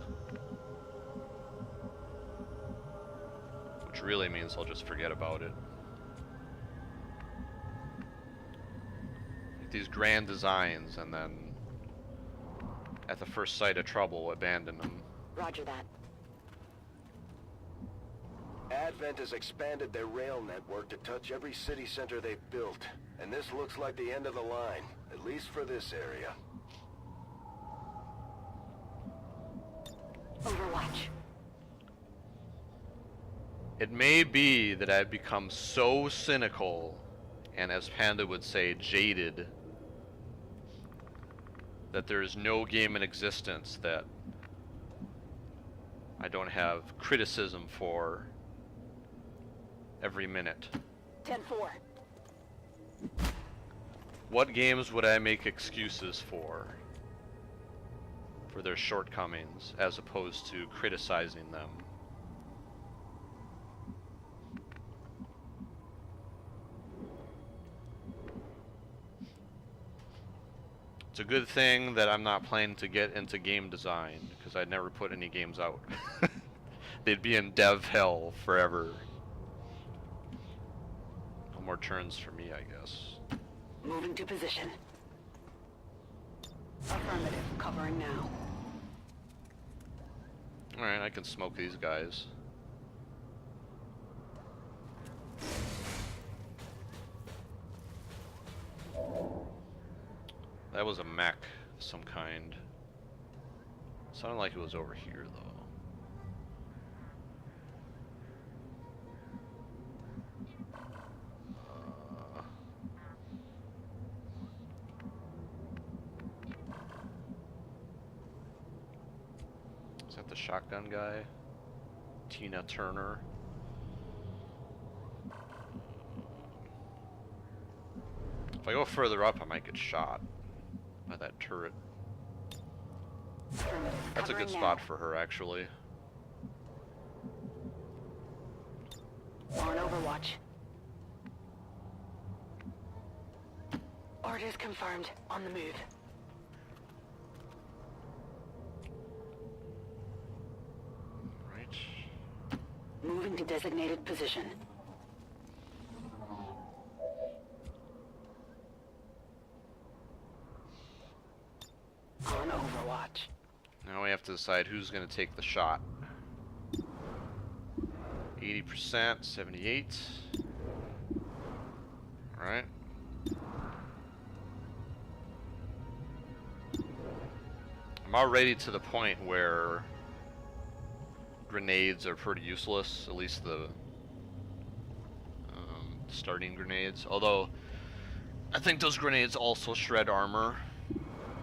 Which really means I'll just forget about it. Get these grand designs and then at the first sight of trouble, abandon them. Roger that. Advent has expanded their rail network to touch every city center they've built, and this looks like the end of the line, at least for this area. Overwatch. It may be that I've become so cynical, and as Panda would say, jaded, that there is no game in existence that I don't have criticism for every minute. 10-4. What games would I make excuses for their shortcomings, as opposed to criticizing them? It's a good thing that I'm not planning to get into game design, because I'd never put any games out. They'd be in dev hell forever. No more turns for me, I guess. Moving to position. Affirmative. Covering now. Alright, I can smoke these guys. That was a mech of some kind. Sounded like it was over here, though. Is that the shotgun guy? Tina Turner. If I go further up, I might get shot by that turret. That's a good spot for her, actually. On Overwatch. Orders confirmed. On the move. Right. Moving to designated position. On Overwatch. Now we have to decide who's going to take the shot. 80%, 78. Alright. I'm already to the point where grenades are pretty useless, at least the starting grenades. Although, I think those grenades also shred armor,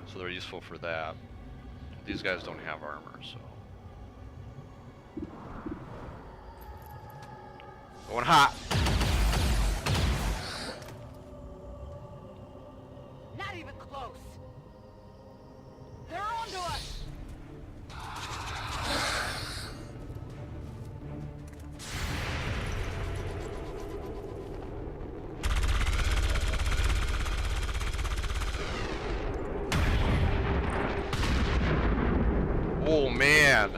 so they're useful for that. These guys don't have armor, so. Going hot. Not even close. They're onto us. Oh man.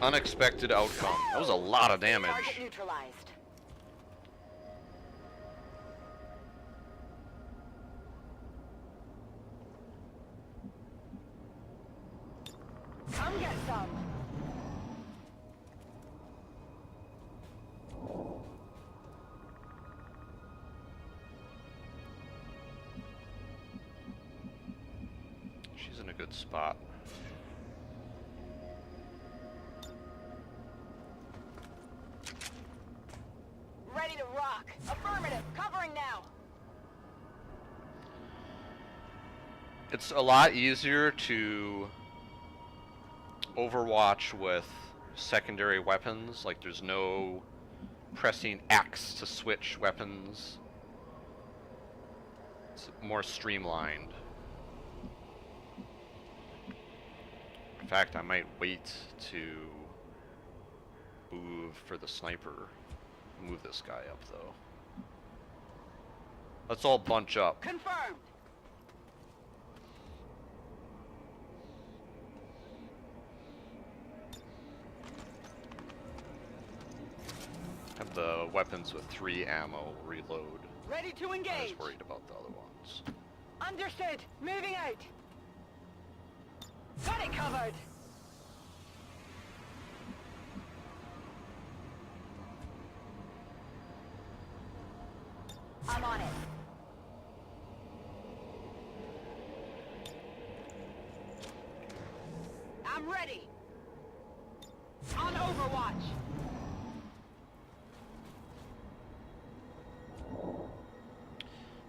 Unexpected outcome. That was a lot of damage. Target neutralized. Come get some. She's in a good spot. Ready to rock. Affirmative. Covering now. It's a lot easier to overwatch with secondary weapons. Like, there's no pressing X to switch weapons. It's more streamlined. In fact, I might wait to move for the sniper. Move this guy up, though. Let's all bunch up. Confirmed. Have the weapons with 3 ammo reload. Ready to I engage. was worried about the other ones. Understood. Moving out. Got it covered. I'm on it. I'm ready. On Overwatch.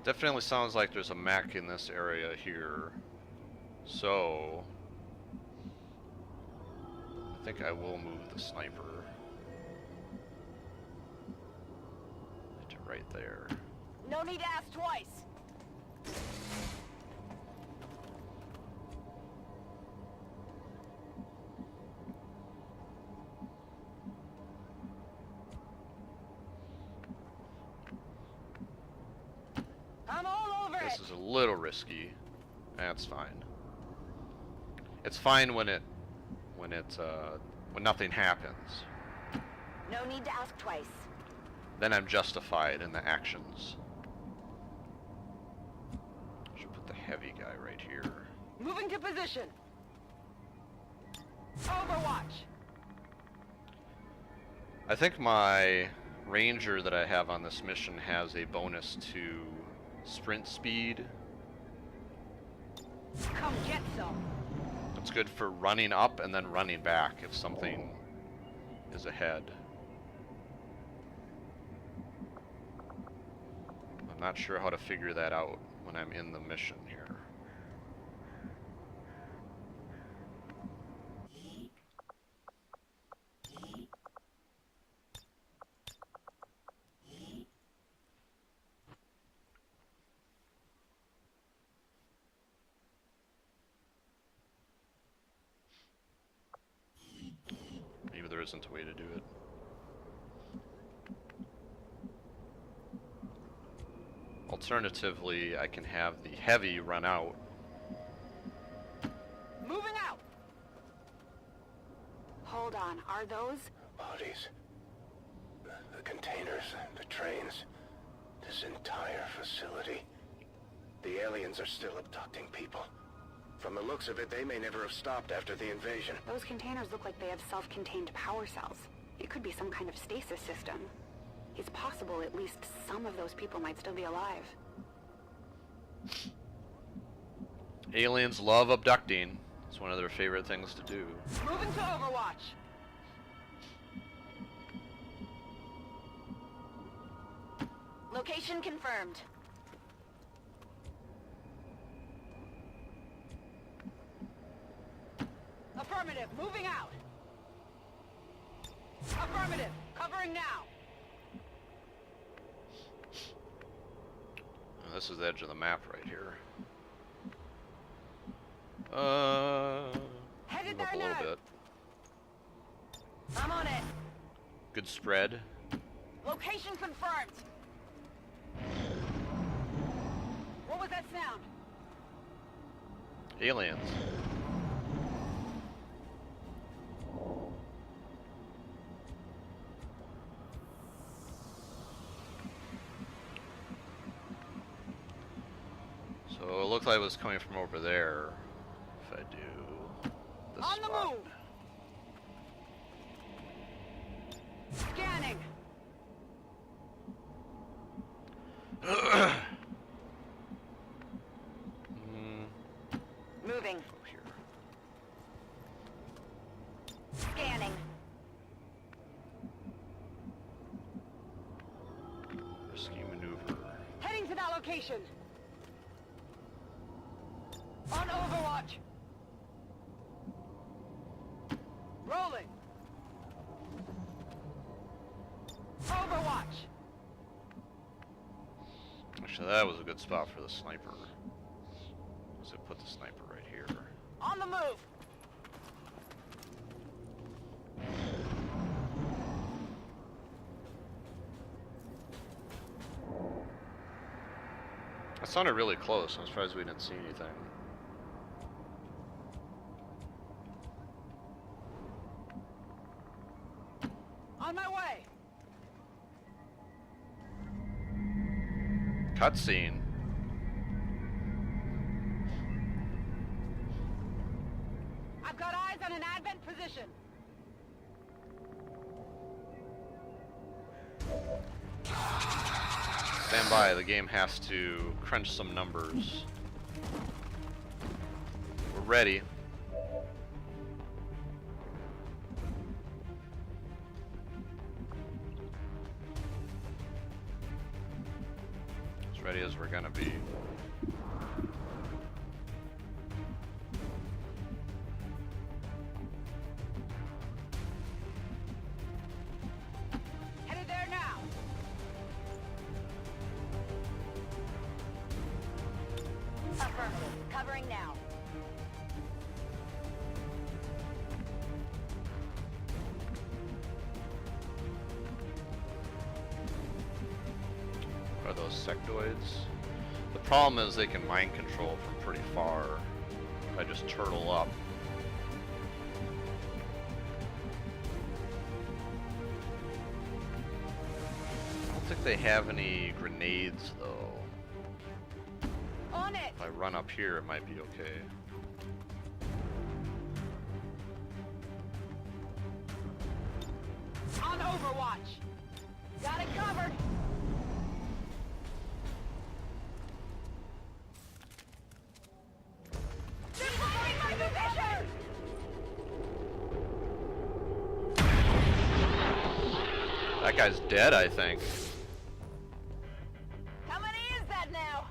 Definitely sounds like there's a mech in this area here. So I think I will move the sniper to right there. No need to ask twice. I'm all over This it. is a little risky. That's fine. It's fine when nothing happens. No need to ask twice. Then I'm justified in the actions. Should put the heavy guy right here. Moving to position. Overwatch. I think my ranger that I have on this mission has a bonus to sprint speed. Come get some. It's good for running up and then running back if something is ahead. I'm not sure how to figure that out when I'm in the mission here. Maybe there isn't a way to do it. Alternatively, I can have the heavy run out. Moving out. Hold on. Are those? Bodies. The containers, the trains, this entire facility. The aliens are still abducting people. From the looks of it, they may never have stopped after the invasion. Those containers look like they have self-contained power cells. It could be some kind of stasis system. It's possible at least some of those people might still be alive. Aliens love abducting. It's one of their favorite things to do. Moving to Overwatch. Location confirmed. Affirmative, moving out. Affirmative, covering now. This is the edge of the map right here. Headed Move up there a little now. bit. I'm on it. Good spread. Location confirmed. What was that sound? Aliens. So it looked like it was coming from over there. If I do this On the spot. move. Scanning. Moving. Up here. Scanning. Risky maneuver. Heading to that location. On Overwatch. Rolling. Overwatch. Actually, that was a good spot for the sniper. So put the sniper right here. On the move. That sounded really close. I'm surprised we didn't see anything. On my way. Cutscene. I've got eyes on an advent position. Stand by. The game has to crunch some numbers. We're ready. As ready as we're gonna be. Headed there now. Affirmative. Covering now. Are those sectoids? The problem is they can mind control from pretty far. If I just turtle up. I don't think they have any grenades though. On it. If I run up here, it might be okay. On Overwatch. Got it covered. Deploying my position. That guy's dead, I think. How many is that now?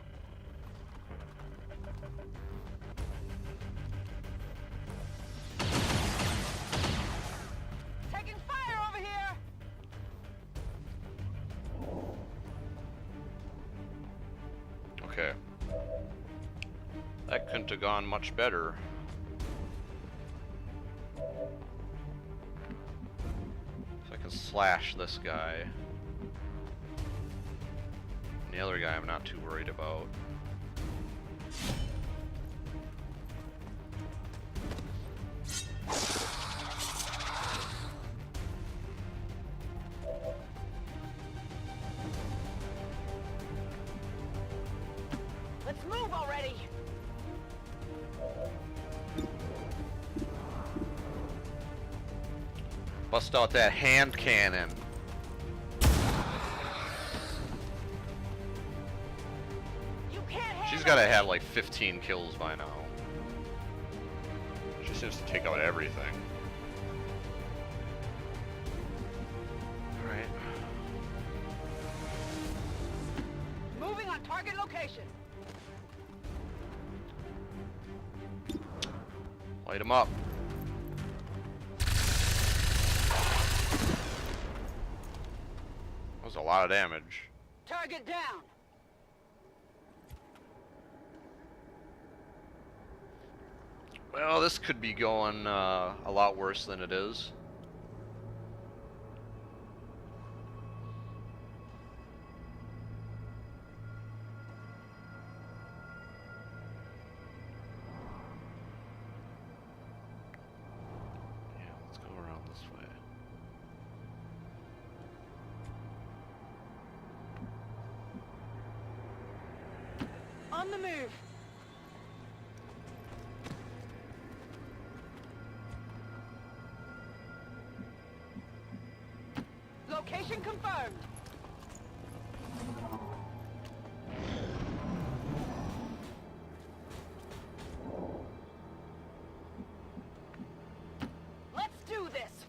Taking fire over here. Okay. That couldn't have gone much better. So I can slash this guy. And the other guy I'm not too worried about. Let's move already. Bust out that hand cannon. You can't handle She's gotta me. have like 15 kills by now. She seems to take out everything. Alright. Moving on target location. Light him up. That was a lot of damage. Target down. Well, this could be going a lot worse than it is. Yeah, let's go around this way. On the move. Location confirmed. Let's do this.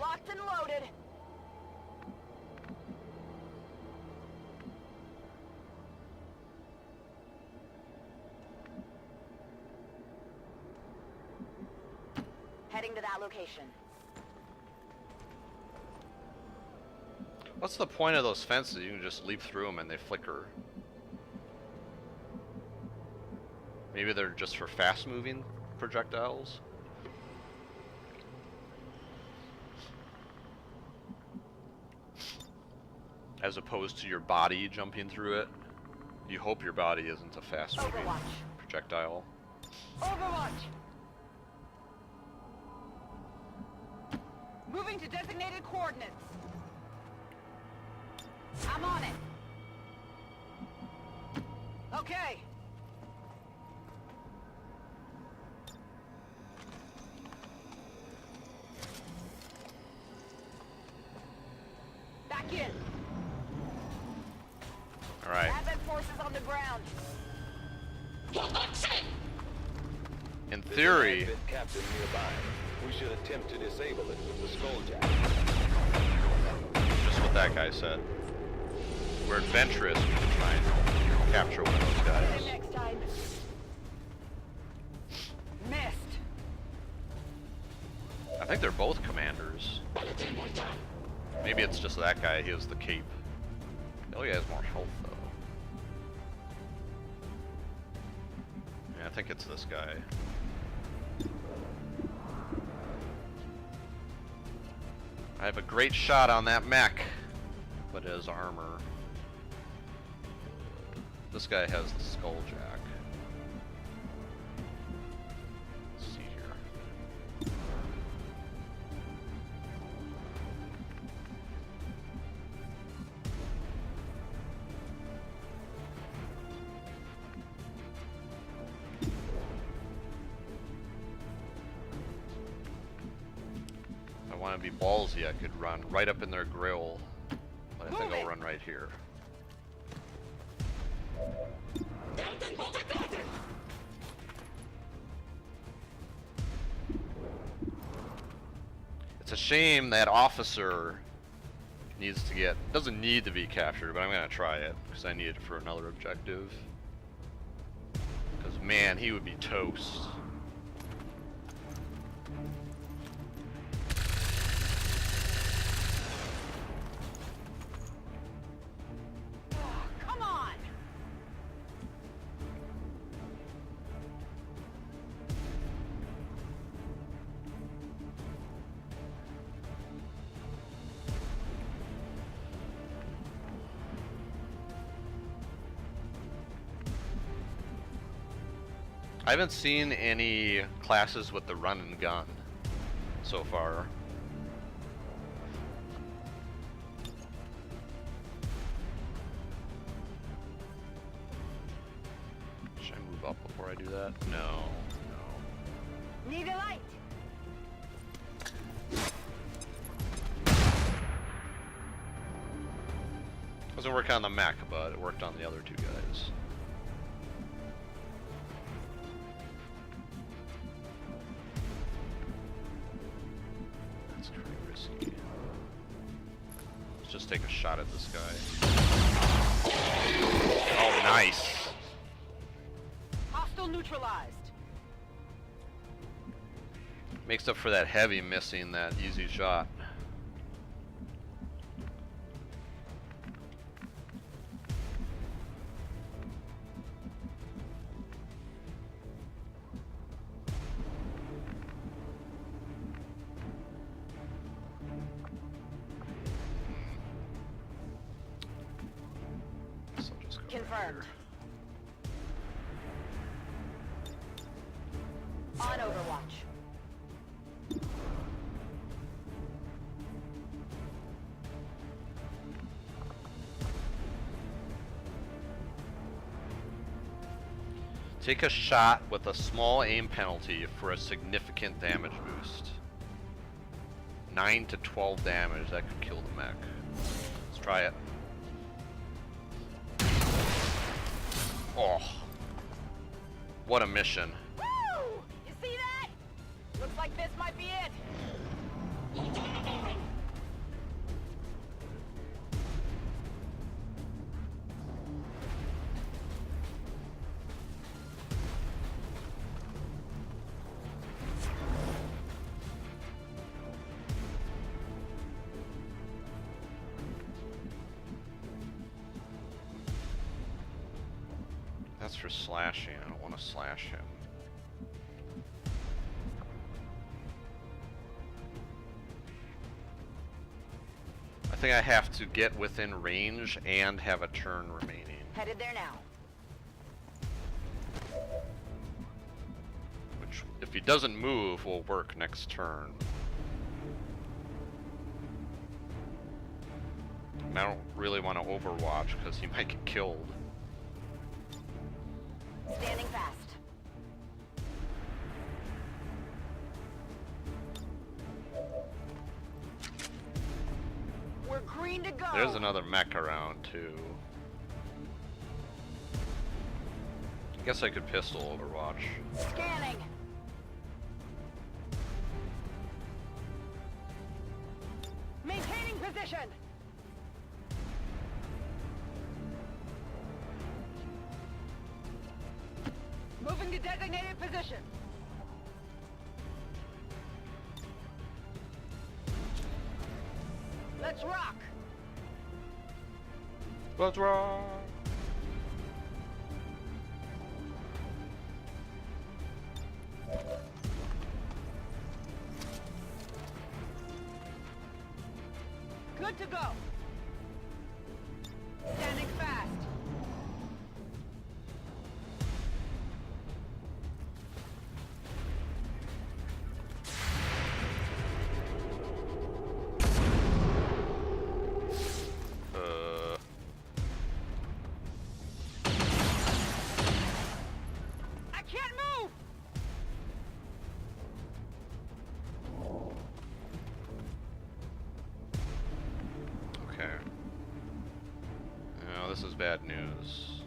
Locked and loaded. Heading to that location. What's the point of those fences? You can just leap through them and they flicker. Maybe they're just for fast-moving projectiles? As opposed to your body jumping through it. You hope your body isn't a fast-moving Overwatch. projectile. Overwatch. Moving to designated coordinates. I'm on it. Okay. Back in. All right. Advent forces on the ground. In There's an theory, Advent captain nearby. We should attempt to disable it with the skulljack. just what that guy said. We're adventurous. We can try and capture one of those Get guys. it next time. Missed. I think they're both commanders. Maybe it's just that guy. He has the cape. Oh, he has more health though. Yeah, I think it's this guy. I have a great shot on that mech, but it has armor. This guy has the skulljack. Let's see here. If I want to be ballsy, I could run right up in their grill. But I think I'll run right here. It's a shame that officer doesn't need to be captured, but I'm gonna try it because I need it for another objective. Because man, he would be toast. Come on. I haven't seen any classes with the run and gun so far. Should I move up before before I do that? No. No. Need a light. Wasn't working on the mech, but it worked on the other two guys. That's pretty risky. Let's just take a shot at this guy. Oh, nice! Hostile neutralized. Makes up for that heavy missing that easy shot. So I'll just go right Confirmed. here. On Overwatch. Take a shot with a small aim penalty for a significant damage boost. 9 to 12 damage, that could kill the mech. Let's try it. Oh. What a mission. Woo! You see that? Looks like this might be it. That's for slashing. I don't want to slash him. I think I have to get within range and have a turn remaining. Headed there now. Which, if he doesn't move, will work next turn. And I don't really want to overwatch because he might get killed. Standing fast. We're green to go. There's another mech around too. I guess I could pistol overwatch. Scanning. Maintaining position. Moving to designated position. Let's rock. Let's rock! Good to go. Standing fast. I can't move. Okay. No, this is bad news.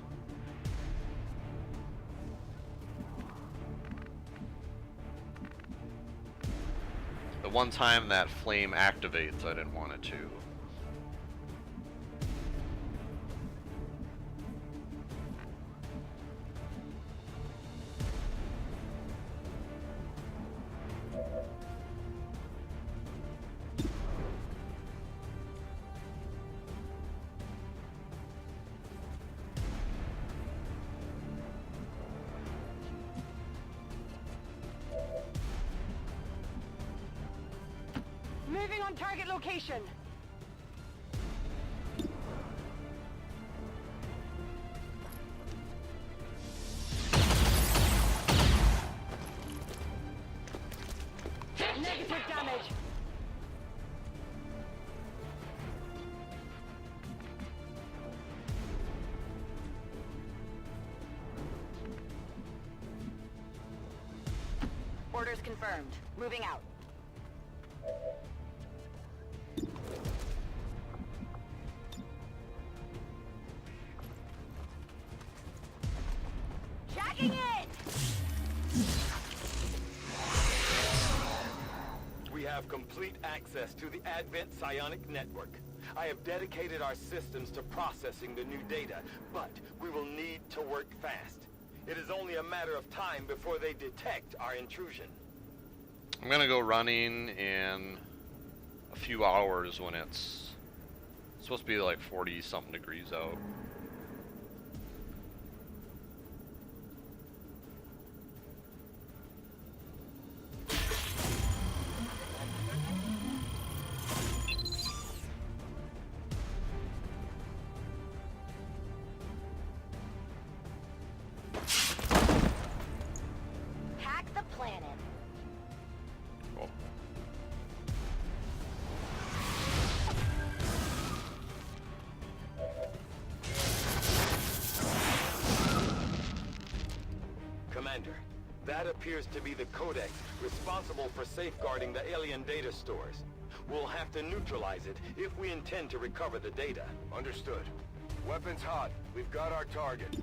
The one time that flame activates, I didn't want it to. Moving on target location. Negative damage. Orders confirmed. Moving out. Jacking in! We have complete access to the Advent psionic network. I have dedicated our systems to processing the new data, but we will need to work fast. It is only a matter of time before they detect our intrusion. I'm gonna go running in a few hours when it's supposed to be like 40-something degrees out. Hack the planet. Cool. Commander, that appears to be the Codex responsible for safeguarding the alien data stores. We'll have to neutralize it if we intend to recover the data. Understood. Weapons hot. We've got our target.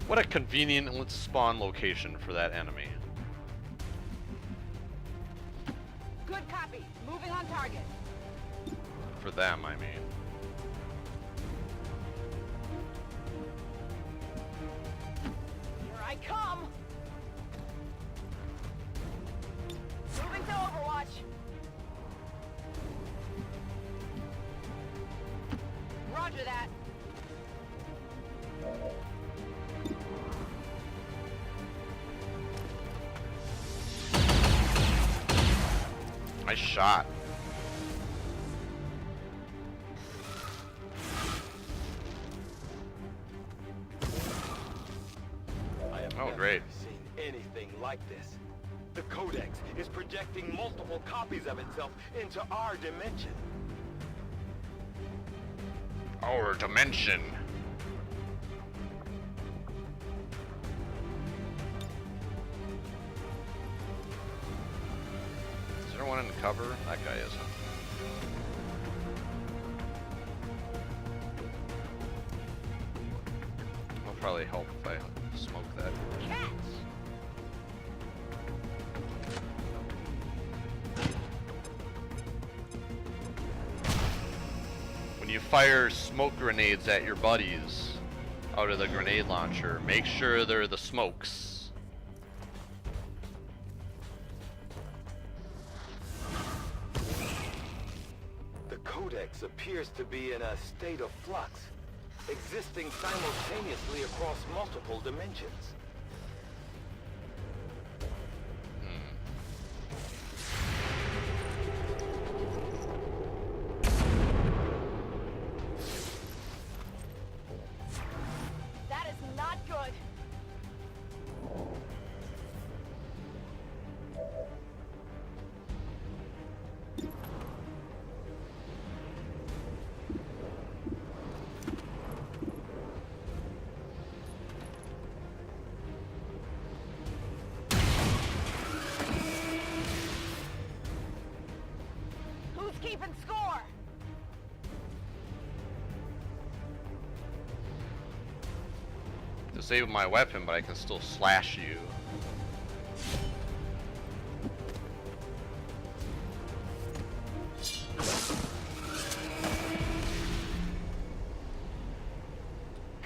What a convenient spawn location for that enemy. Good copy. Moving on target. For them, I mean. Here I come! Moving to Overwatch. Roger that. Nice shot. I have Oh, never great. seen anything like this. The Codex is projecting multiple copies of itself into our dimension. Our dimension. Is there one in cover? That guy isn't. It'll probably help if I smoke that. Catch! When you fire smoke grenades at your buddies out of the grenade launcher, make sure they're the smokes. The Codex appears to be in a state of flux, existing simultaneously across multiple dimensions. That is not good. Who's keeping score? Disable my weapon, but I can still slash you.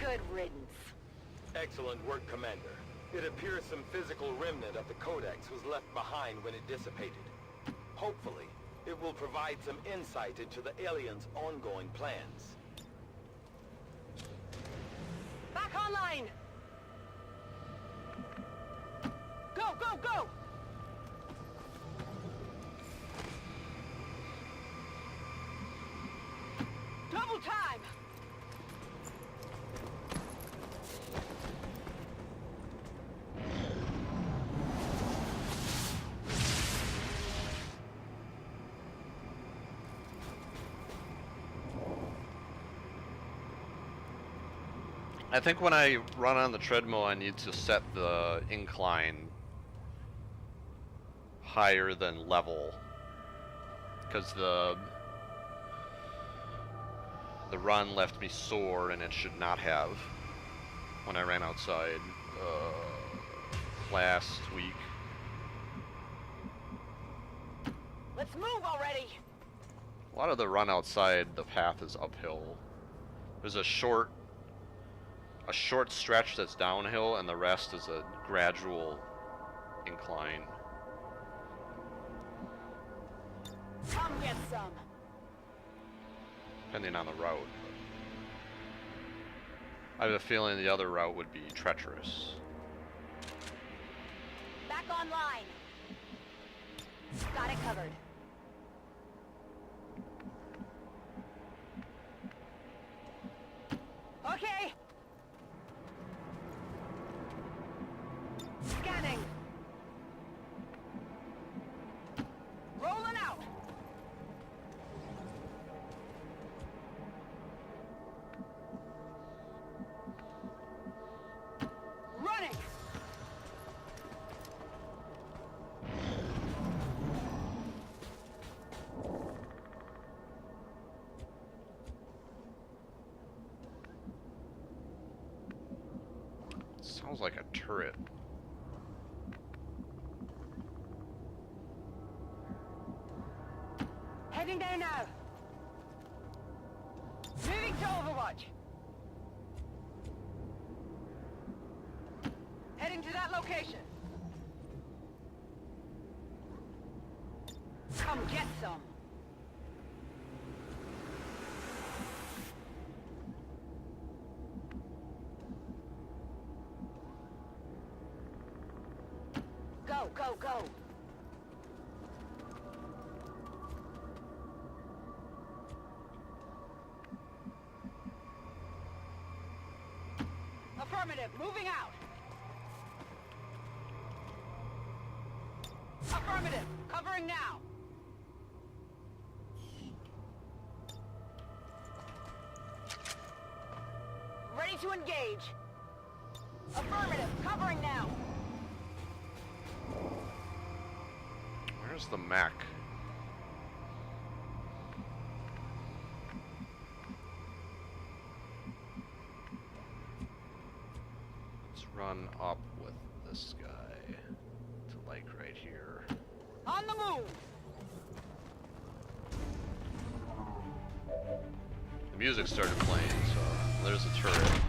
Good riddance. Excellent work, Commander. It appears some physical remnant of the Codex was left behind when it dissipated. Hopefully, it will provide some insight into the aliens' ongoing plans. Back online! Go, go, go! Double time! I think when I run on the treadmill, I need to set the incline higher than level, because the run left me sore, and it should not have when I ran outside last week. Let's move already! A lot of the run outside, the path is uphill. There's a short stretch that's downhill, and the rest is a gradual incline. Come get some! Depending on the route. I have a feeling the other route would be treacherous. Back online! Got it covered. Okay! Scanning! Rolling out! Running! Sounds like a turret. Heading there now! Moving to Overwatch! Heading to that location! Come get some! Go, go, go! Affirmative, moving out! Affirmative, covering now! Ready to engage! Affirmative, covering now! Where's the mech? Let's run up with this guy to like right here. On the move! The music started playing, so there's a turret.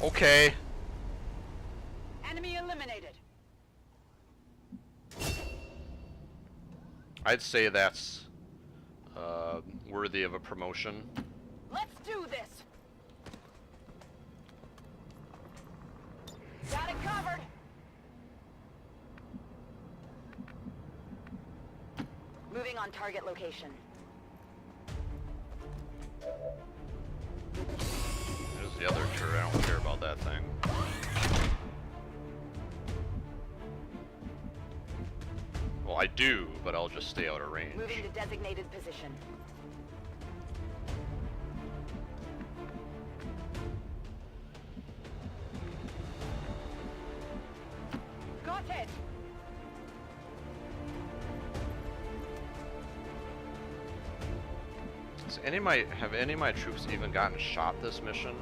Okay. Enemy eliminated. I'd say that's worthy of a promotion. Let's do this! Got it covered! Moving on target location. There's the other turret. I don't care about that thing. Well, I do, but I'll just stay out of range. Moving to designated position. Got it! Have any of my troops even gotten shot this mission?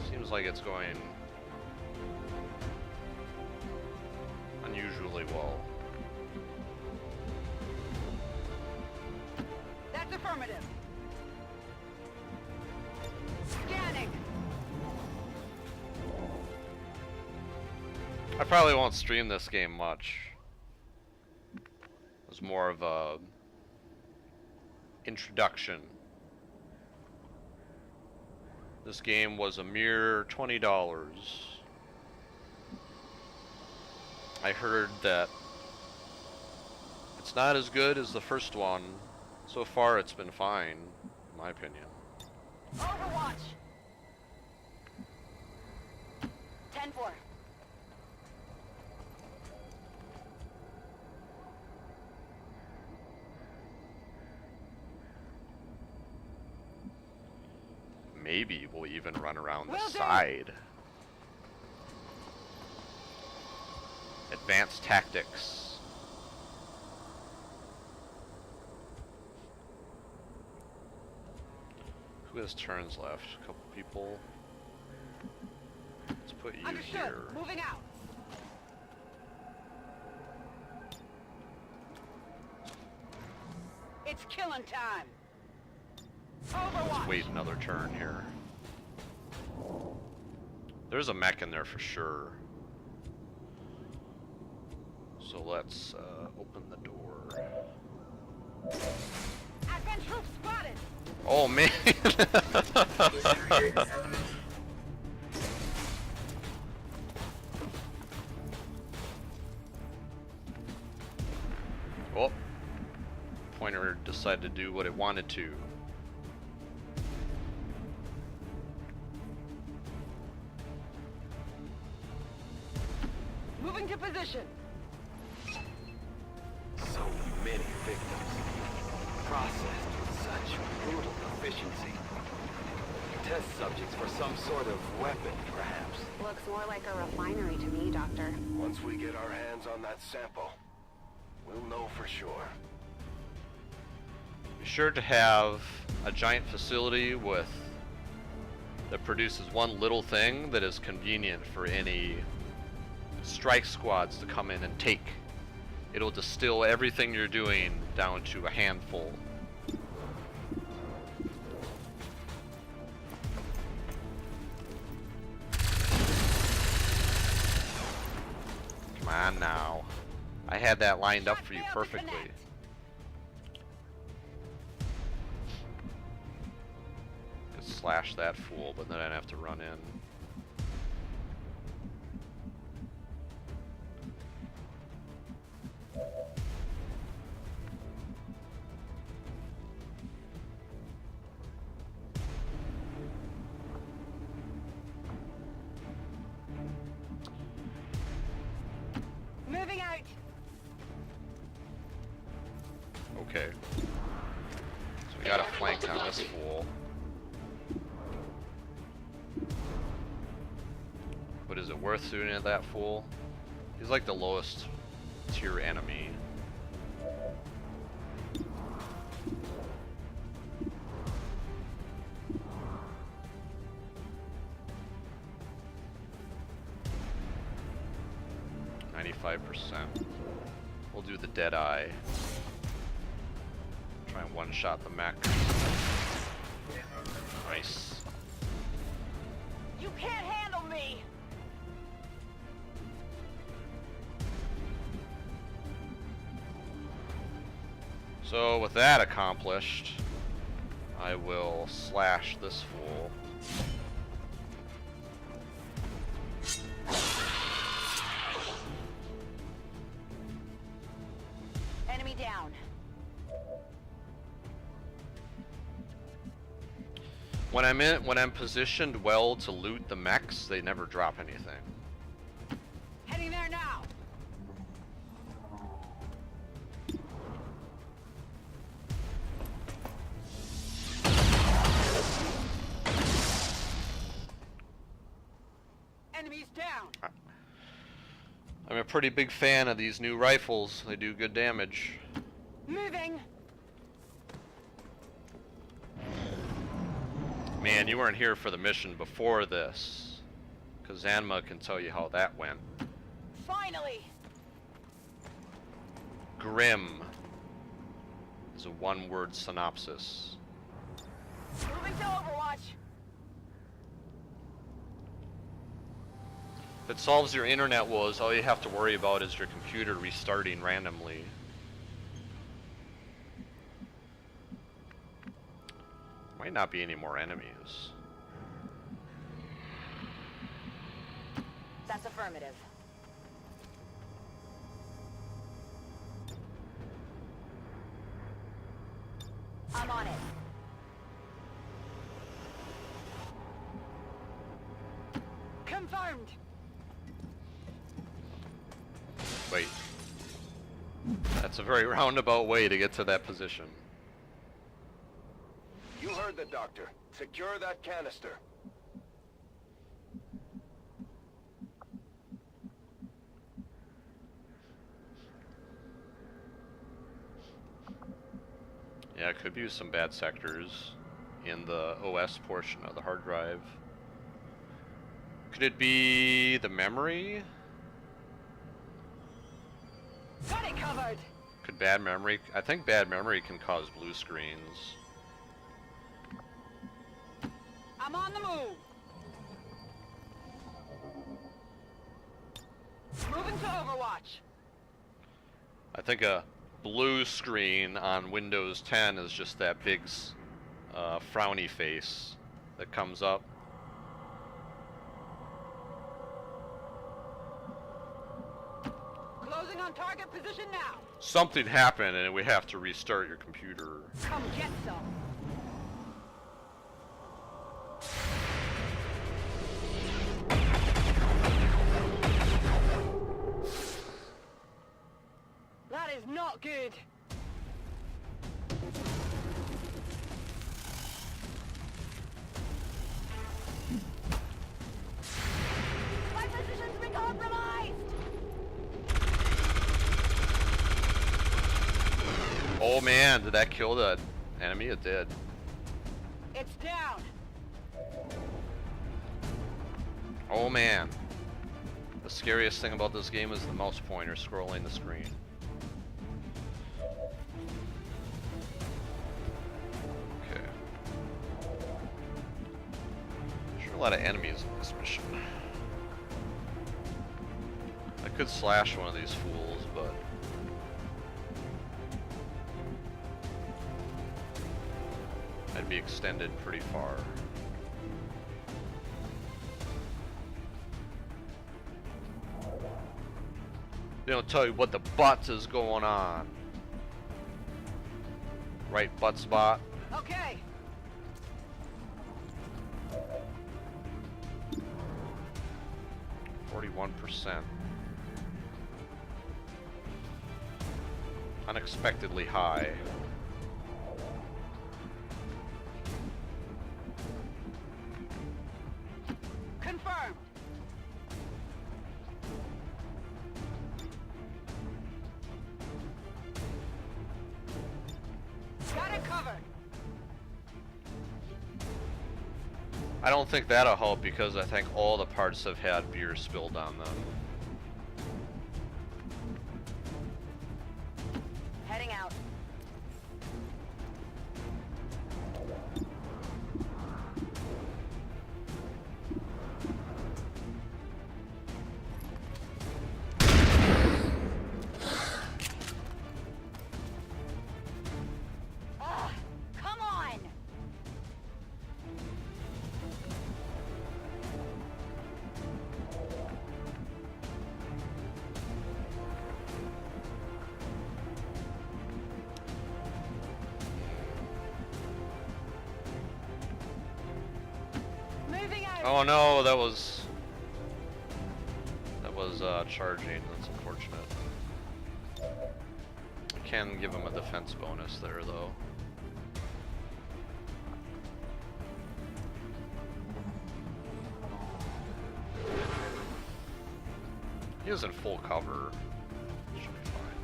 Seems like it's going unusually well. That's affirmative. Scanning. I probably won't stream this game much. It was more of a introduction. This game was a mere $20. I heard that it's not as good as the first one. So far it's been fine, in my opinion. Overwatch! 10-4. Maybe we'll even run around the Will do. side. Advanced tactics. Who has turns left? A couple people. Let's put you Understood. here. Moving out. It's killing time. Overwatch. Let's wait another turn here. There's a mech in there for sure. So let's open the door. Advent troops spotted. Oh man! Oh, pointer decided to do what it wanted to. Moving to position. So many victims, processed with such brutal efficiency. Test subjects for some sort of weapon, perhaps. Looks more like a refinery to me, Doctor. Once we get our hands on that sample, we'll know for sure. Be sure to have a giant facility with that produces one little thing that is convenient for any strike squads to come in and take. It'll distill everything you're doing down to a handful. Come on now. I had that lined up for you perfectly. Could slash that fool, but then I'd have to run in. Moving out. Okay. So we got a flank on this fool. But is it worth shooting at that fool? He's like the lowest tier enemy. We'll do the dead eye. Try and one-shot the mech. Nice. You can't handle me. So with that accomplished, I will slash this fool. Enemy down. When I'm positioned well to loot the mechs, they never drop anything. Heading there now. Enemies down. I'm a pretty big fan of these new rifles. They do good damage. Moving. Man, you weren't here for the mission before this, because Anma can tell you how that went. Finally. Grim is a one-word synopsis. Moving to Overwatch. If it solves your internet woes, all you have to worry about is your computer restarting randomly. Might not be any more enemies. That's affirmative. I'm on it. Confirmed. Wait. That's a very roundabout way to get to that position. You heard the doctor. Secure that canister. Yeah, it could be some bad sectors in the OS portion of the hard drive. Could it be the memory? Got it covered. Could bad memory? I think bad memory can cause blue screens. I'm on the move. Moving to Overwatch. I think a blue screen on Windows 10 is just that big frowny face that comes up. Closing on target position now. Something happened and we have to restart your computer. Come get some. That is not good. My position's been compromised. Oh man, did that kill the enemy? It did. It's down. Oh man. The scariest thing about this game is the mouse pointer scrolling the screen. Okay. Sure, a lot of enemies in this mission. I could slash one of these fools, but I'd be extended pretty far. They don't tell you what the butts is going on. Right butt spot. Okay. 41%. Unexpectedly high. Confirmed. Got it covered. I don't think that'll help because I think all the parts have had beer spilled on them. Heading out. Come on! Moving out. Oh no, that was charging. That's unfortunate. I can give him a defense bonus there though. He is in full cover. Should be fine.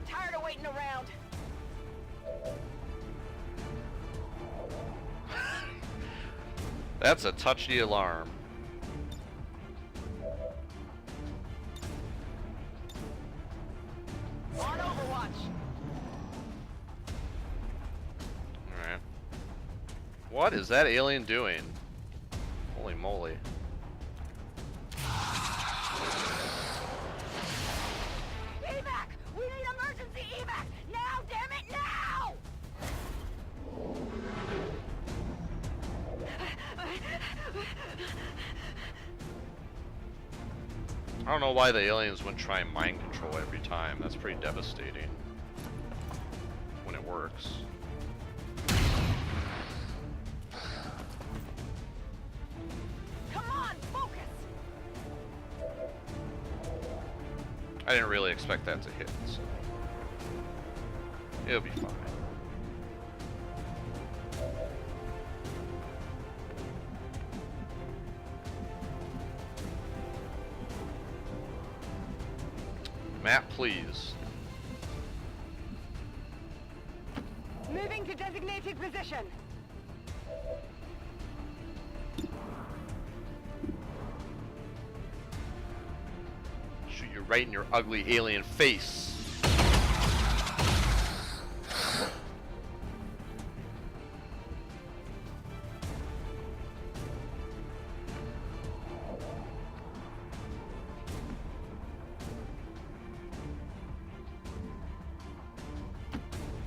Tired of waiting around. That's a touchy alarm. On Overwatch. Alright. What is that alien doing? Holy moly. Evac! We need emergency evac! Now, damn it, now! I don't know why the aliens wouldn't try and mind control every time. That's pretty devastating. When it works. I didn't really expect that to hit, so it'll be fine. Map, please. Moving to designated position. Shoot you right in your ugly alien face.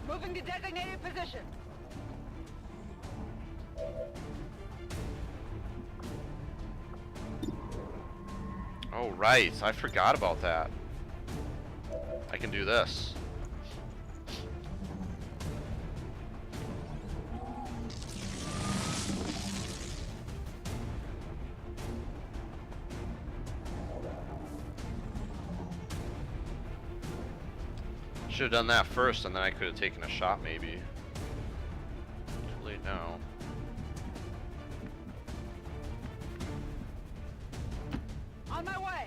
Moving to designated position. Oh, right. I forgot about that. I can do this. Should have done that first, and then I could have taken a shot, maybe. Too late now. On my way.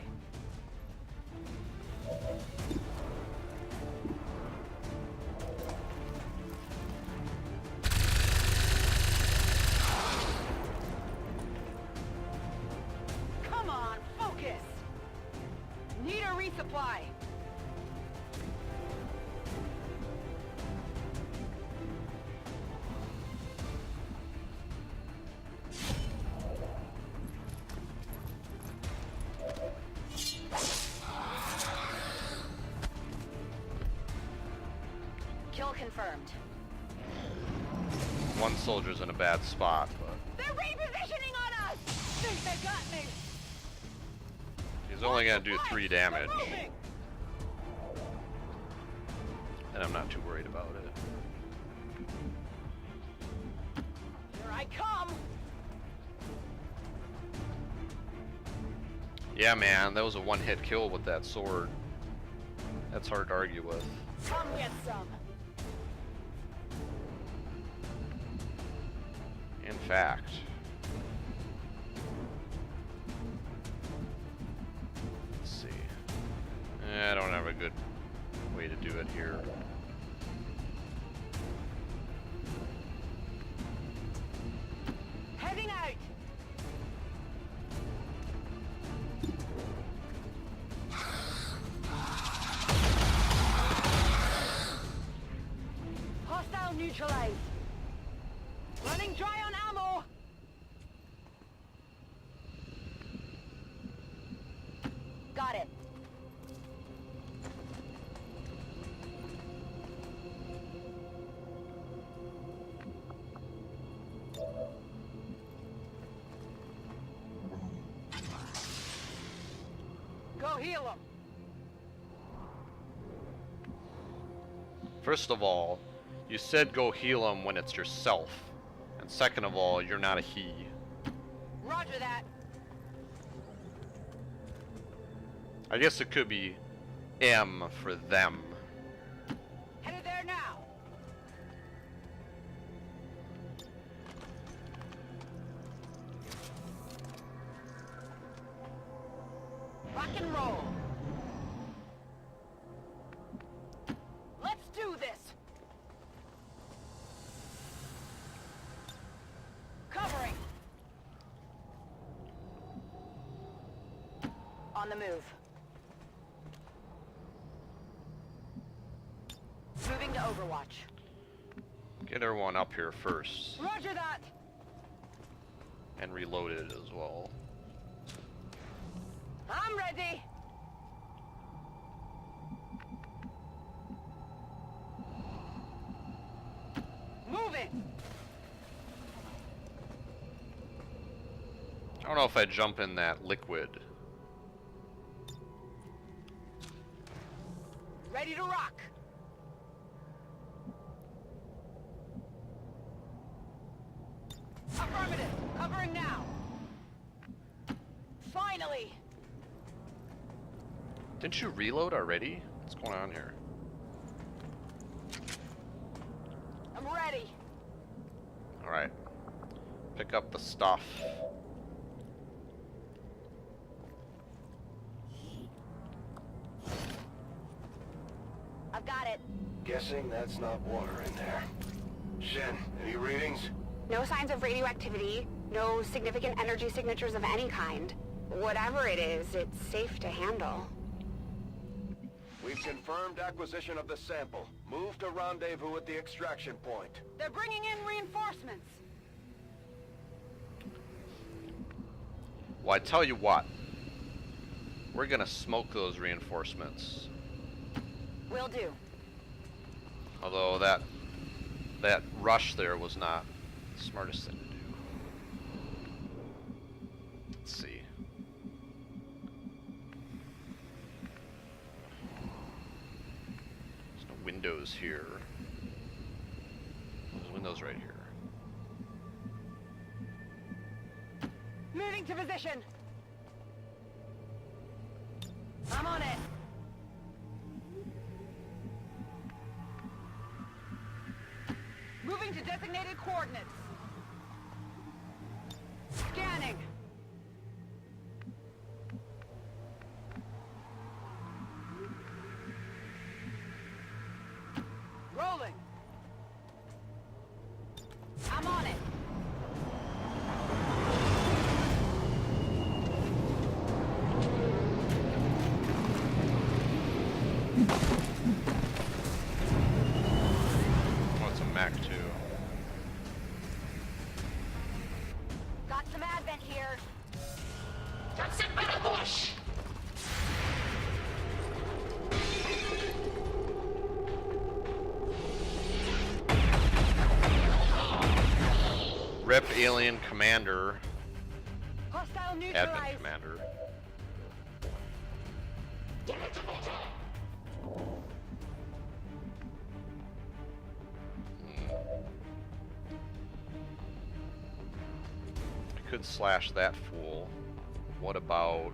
Come on, focus. Need a resupply. Kill confirmed. One soldier's in a bad spot, but They're repositioning on us! Think they got me! he's only gonna do 3 damage, Moving! and I'm not too worried about it. Here I come! Yeah, man, that was a one-hit kill with that sword. That's hard to argue with. Come get some! In fact. Let's see. I don't have a good way to do it here. Heading out! Hostile neutralized. Running dry on ammo. Got it. Go heal him. First of all, you said go heal him when it's yourself. And second of all, you're not a he. Roger that. I guess it could be M for them. Headed there now. Rock and roll. Let's do this. Covering. On the move. Moving to Overwatch. Get everyone up here first. Roger that. And reload it as well. I'm ready. Moving. I don't know if I jump in that liquid. Ready to rock. Affirmative. Covering now. Finally. Didn't you reload already? What's going on here? I'm ready. Alright. Pick up the stuff. I've got it. Guessing that's not water in there. Shen, any readings? No signs of radioactivity, no significant energy signatures of any kind. Whatever it is, it's safe to handle. We've confirmed acquisition of the sample. Move to rendezvous at the extraction point. They're bringing in reinforcements. Well, I tell you what. We're gonna smoke those reinforcements. Will do. Although that rush there was not the smartest thing to do. Let's see. There's no windows here. There's windows right here. Moving to position. I'm on it. Moving to designated coordinates. Scanning. Rolling. I'm on it. Oh, it's a Mac 2. Got some advent here. Rip Alien Commander. Hostile Advent neutralized. Commander. I could slash that fool. What about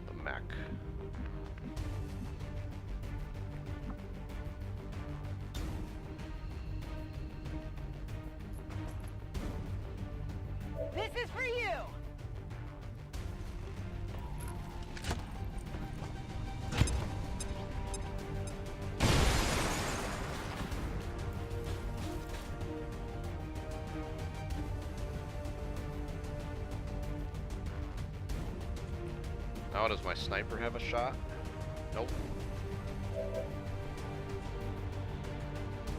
the mech? This is for you. Now does my sniper have a shot? Nope.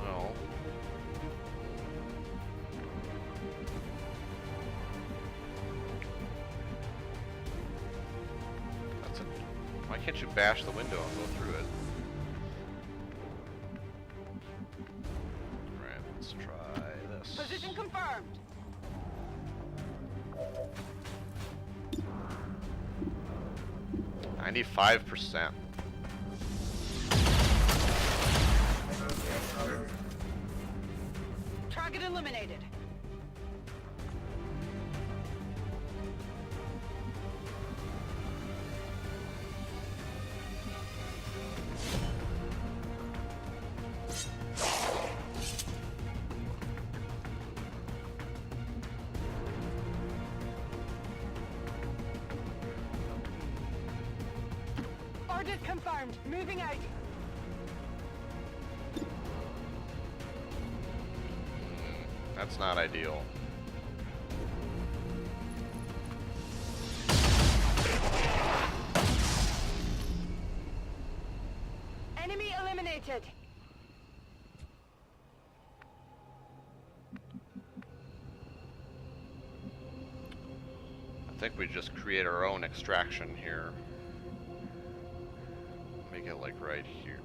Well. That's it. Why can't you bash the window and go through it? Alright, let's try this. Position confirmed. I need 5%. Target eliminated. Orders confirmed. Moving out. That's not ideal. Enemy eliminated. I think we just create our own extraction here. Make it like right here.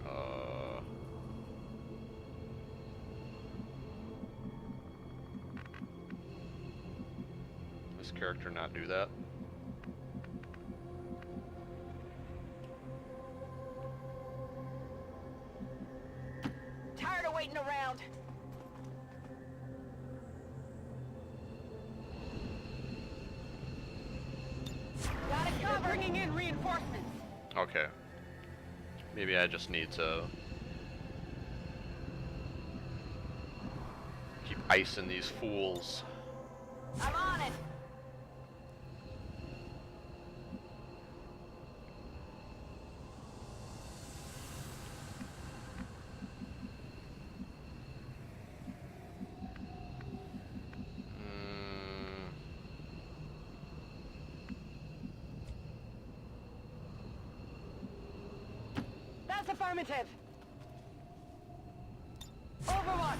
This character not do that? Tired of waiting around. Got it covered. Bringing in reinforcements. Okay. Maybe I just need to keep icing these fools. I'm on it. That's affirmative. Overwatch.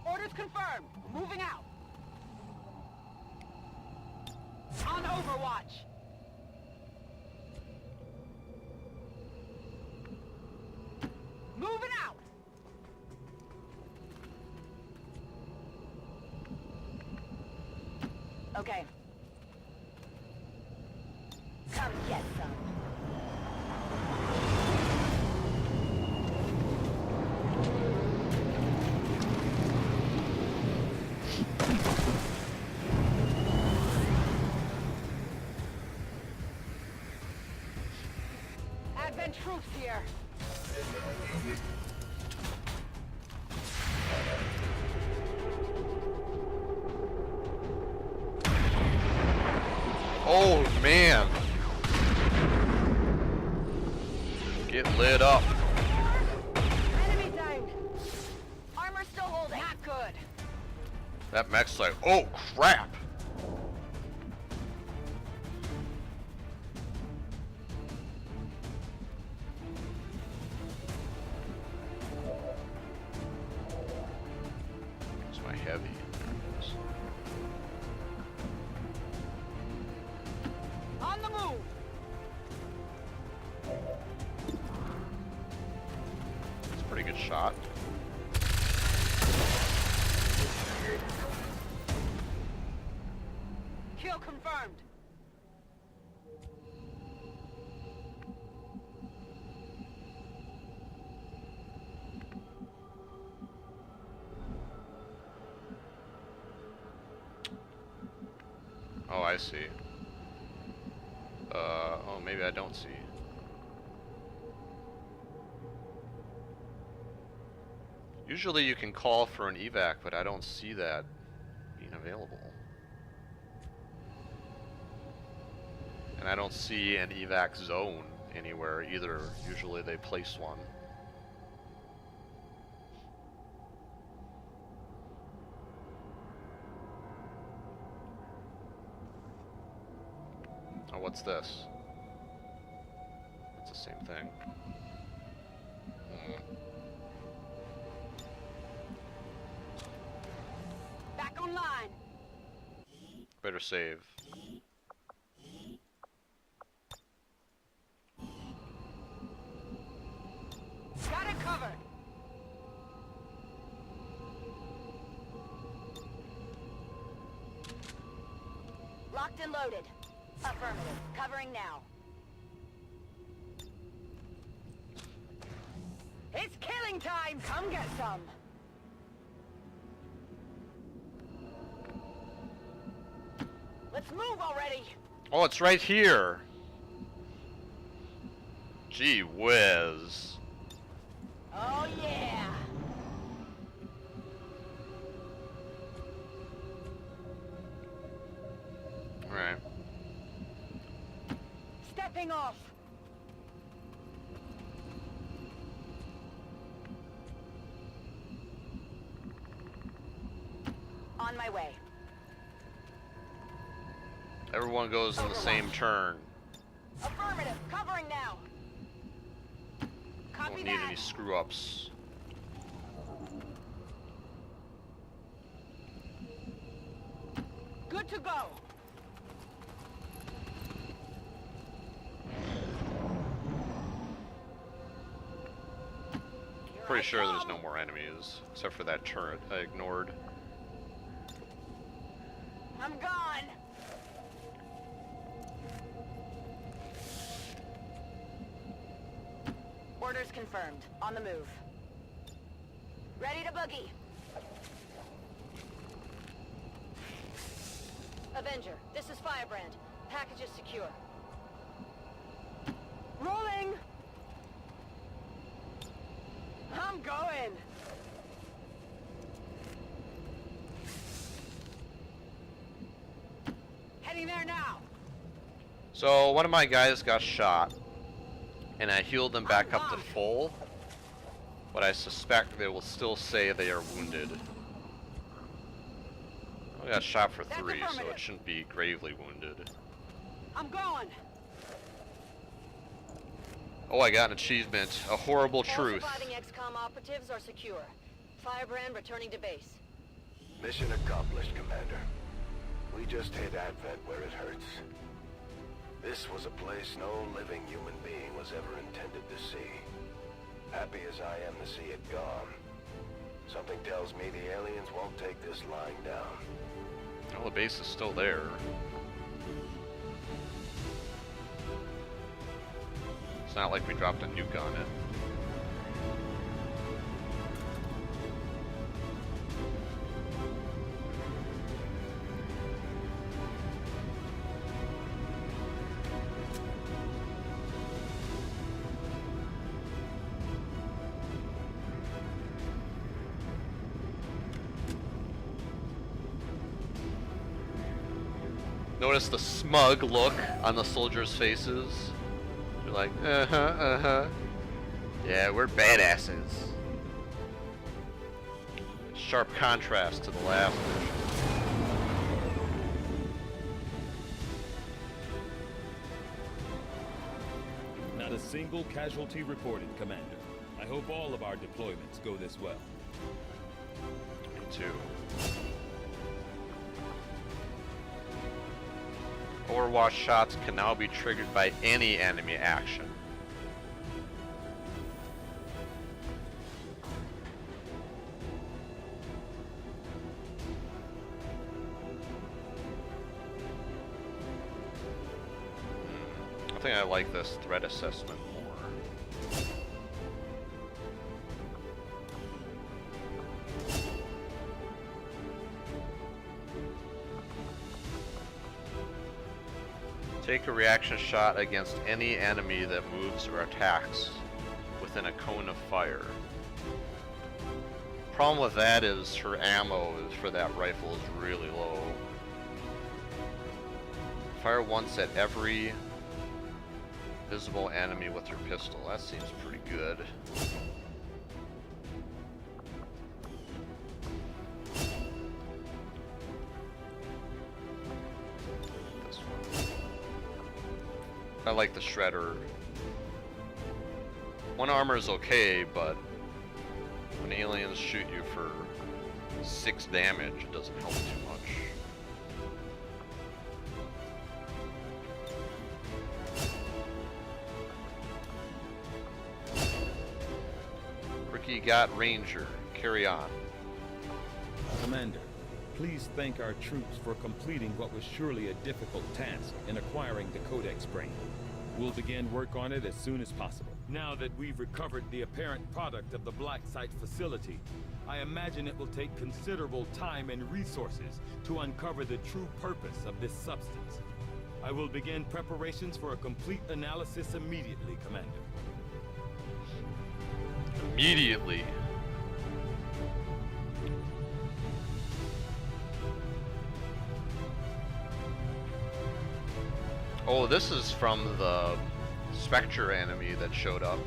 Orders confirmed. Moving out. On Overwatch. Moving out. Okay. Come get some. Advent troops here. Oh man! Get lit up. Enemy down. Armor still holding. Not good. That mech's like, oh crap! It's my heavy. On the move. It's a pretty good shot. Kill confirmed. Oh, I see. Oh, maybe I don't see. Usually you can call for an evac, but I don't see that being available. And I don't see an evac zone anywhere either. Usually they place one. Oh, what's this? It's the same thing. Back online. Better save. Got it covered. Locked and loaded. Affirmative. Covering now. It's killing time! Come get some! Let's move already! Oh, it's right here! Gee whiz. Oh yeah! Alright. Stepping off! On my way. Everyone goes in the same turn. Affirmative. Covering now. Copy Don't need that. any screw-ups. Good to go. Pretty sure there's no more enemies, except for that turret I ignored. I'm gone. Orders confirmed. On the move. Ready to boogie. Avenger, this is Firebrand. Package is secure. Rolling! I'm going! Heading there now! So one of my guys got shot, and I healed them back up to full, but I suspect they will still say they are wounded. I got shot for 3, so it shouldn't be gravely wounded. I'm going! Oh, I got an achievement. A horrible All truth. surviving XCOM operatives are secure. Firebrand returning to base. Mission accomplished, Commander. We just hit Advent where it hurts. This was a place no living human being was ever intended to see. Happy as I am to see it gone, something tells me the aliens won't take this lying down. Well, the base is still there. It's not like we dropped a nuke on it. Notice the smug look on the soldiers' faces. They're like, yeah, we're badasses. Sharp contrast to the last mission. Not a single casualty reported, Commander. I hope all of our deployments go this well. Me too. Overwatch shots can now be triggered by any enemy action. I think I like this threat assessment more. Take a reaction shot against any enemy that moves or attacks within a cone of fire. Problem with that is her ammo for that rifle is really low. Fire once at every visible enemy with your pistol. That seems pretty good. This one. I like the shredder. One armor is okay, but when aliens shoot you for 6 damage, it doesn't help too much. Ricky got Ranger. Carry on. Commander, please thank our troops for completing what was surely a difficult task in acquiring the Codex brain. We'll begin work on it as soon as possible. Now that we've recovered the apparent product of the Black Site facility, I imagine it will take considerable time and resources to uncover the true purpose of this substance. I will begin preparations for a complete analysis immediately, Commander. Immediately. Oh, this is from the Spectre enemy that showed up.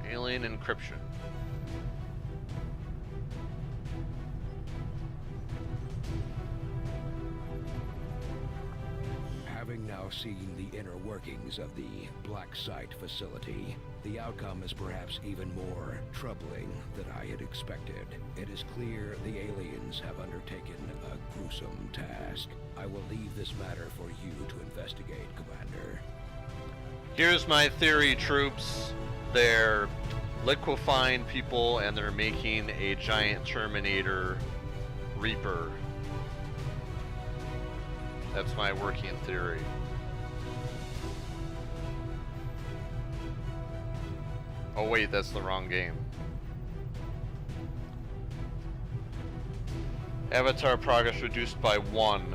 Alien encryption. Having now seen the inner workings of the Black Site facility, the outcome is perhaps even more troubling than I had expected. It is clear the aliens have undertaken a gruesome task. I will leave this matter for you to investigate, Commander. Here's my theory, troops. They're liquefying people and they're making a giant Terminator Reaper. That's my working theory. Oh wait, that's the wrong game. Avatar progress reduced by 1.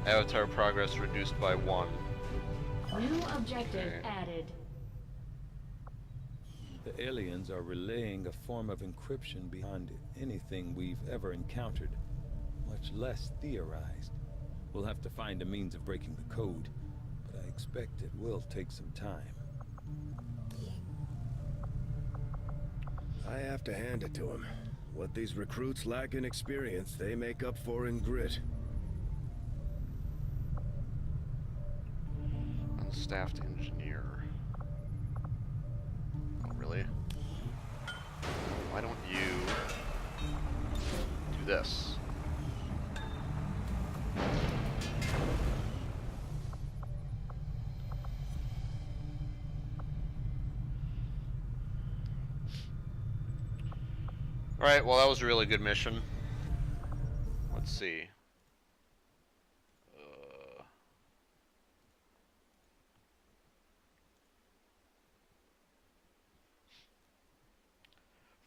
Avatar progress reduced by 1. New objective Okay. added. The aliens are relaying a form of encryption beyond anything we've ever encountered, much less theorized. We'll have to find a means of breaking the code, but I expect it will take some time. I have to hand it to him. What these recruits lack in experience, they make up for in grit. Unstaffed engineer. Oh, really? Why don't you do this? Alright, well that was a really good mission. Let's see.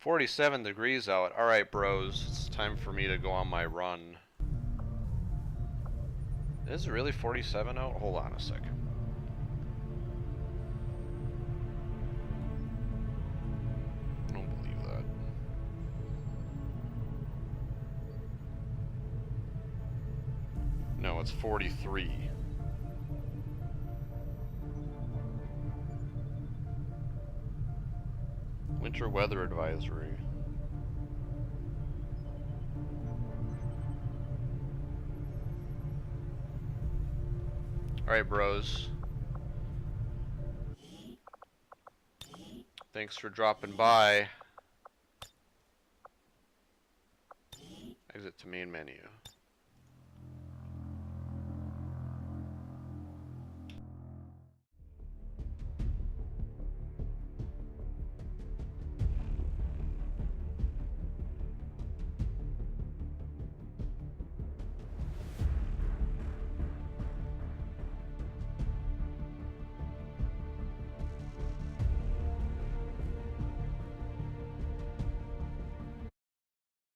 47 degrees out. Alright, bros. It's time for me to go on my run. Is it really 47 out? Hold on a second. I don't believe that. No, it's 43. Winter weather advisory. Alright, bros. Thanks for dropping by. Exit to main menu.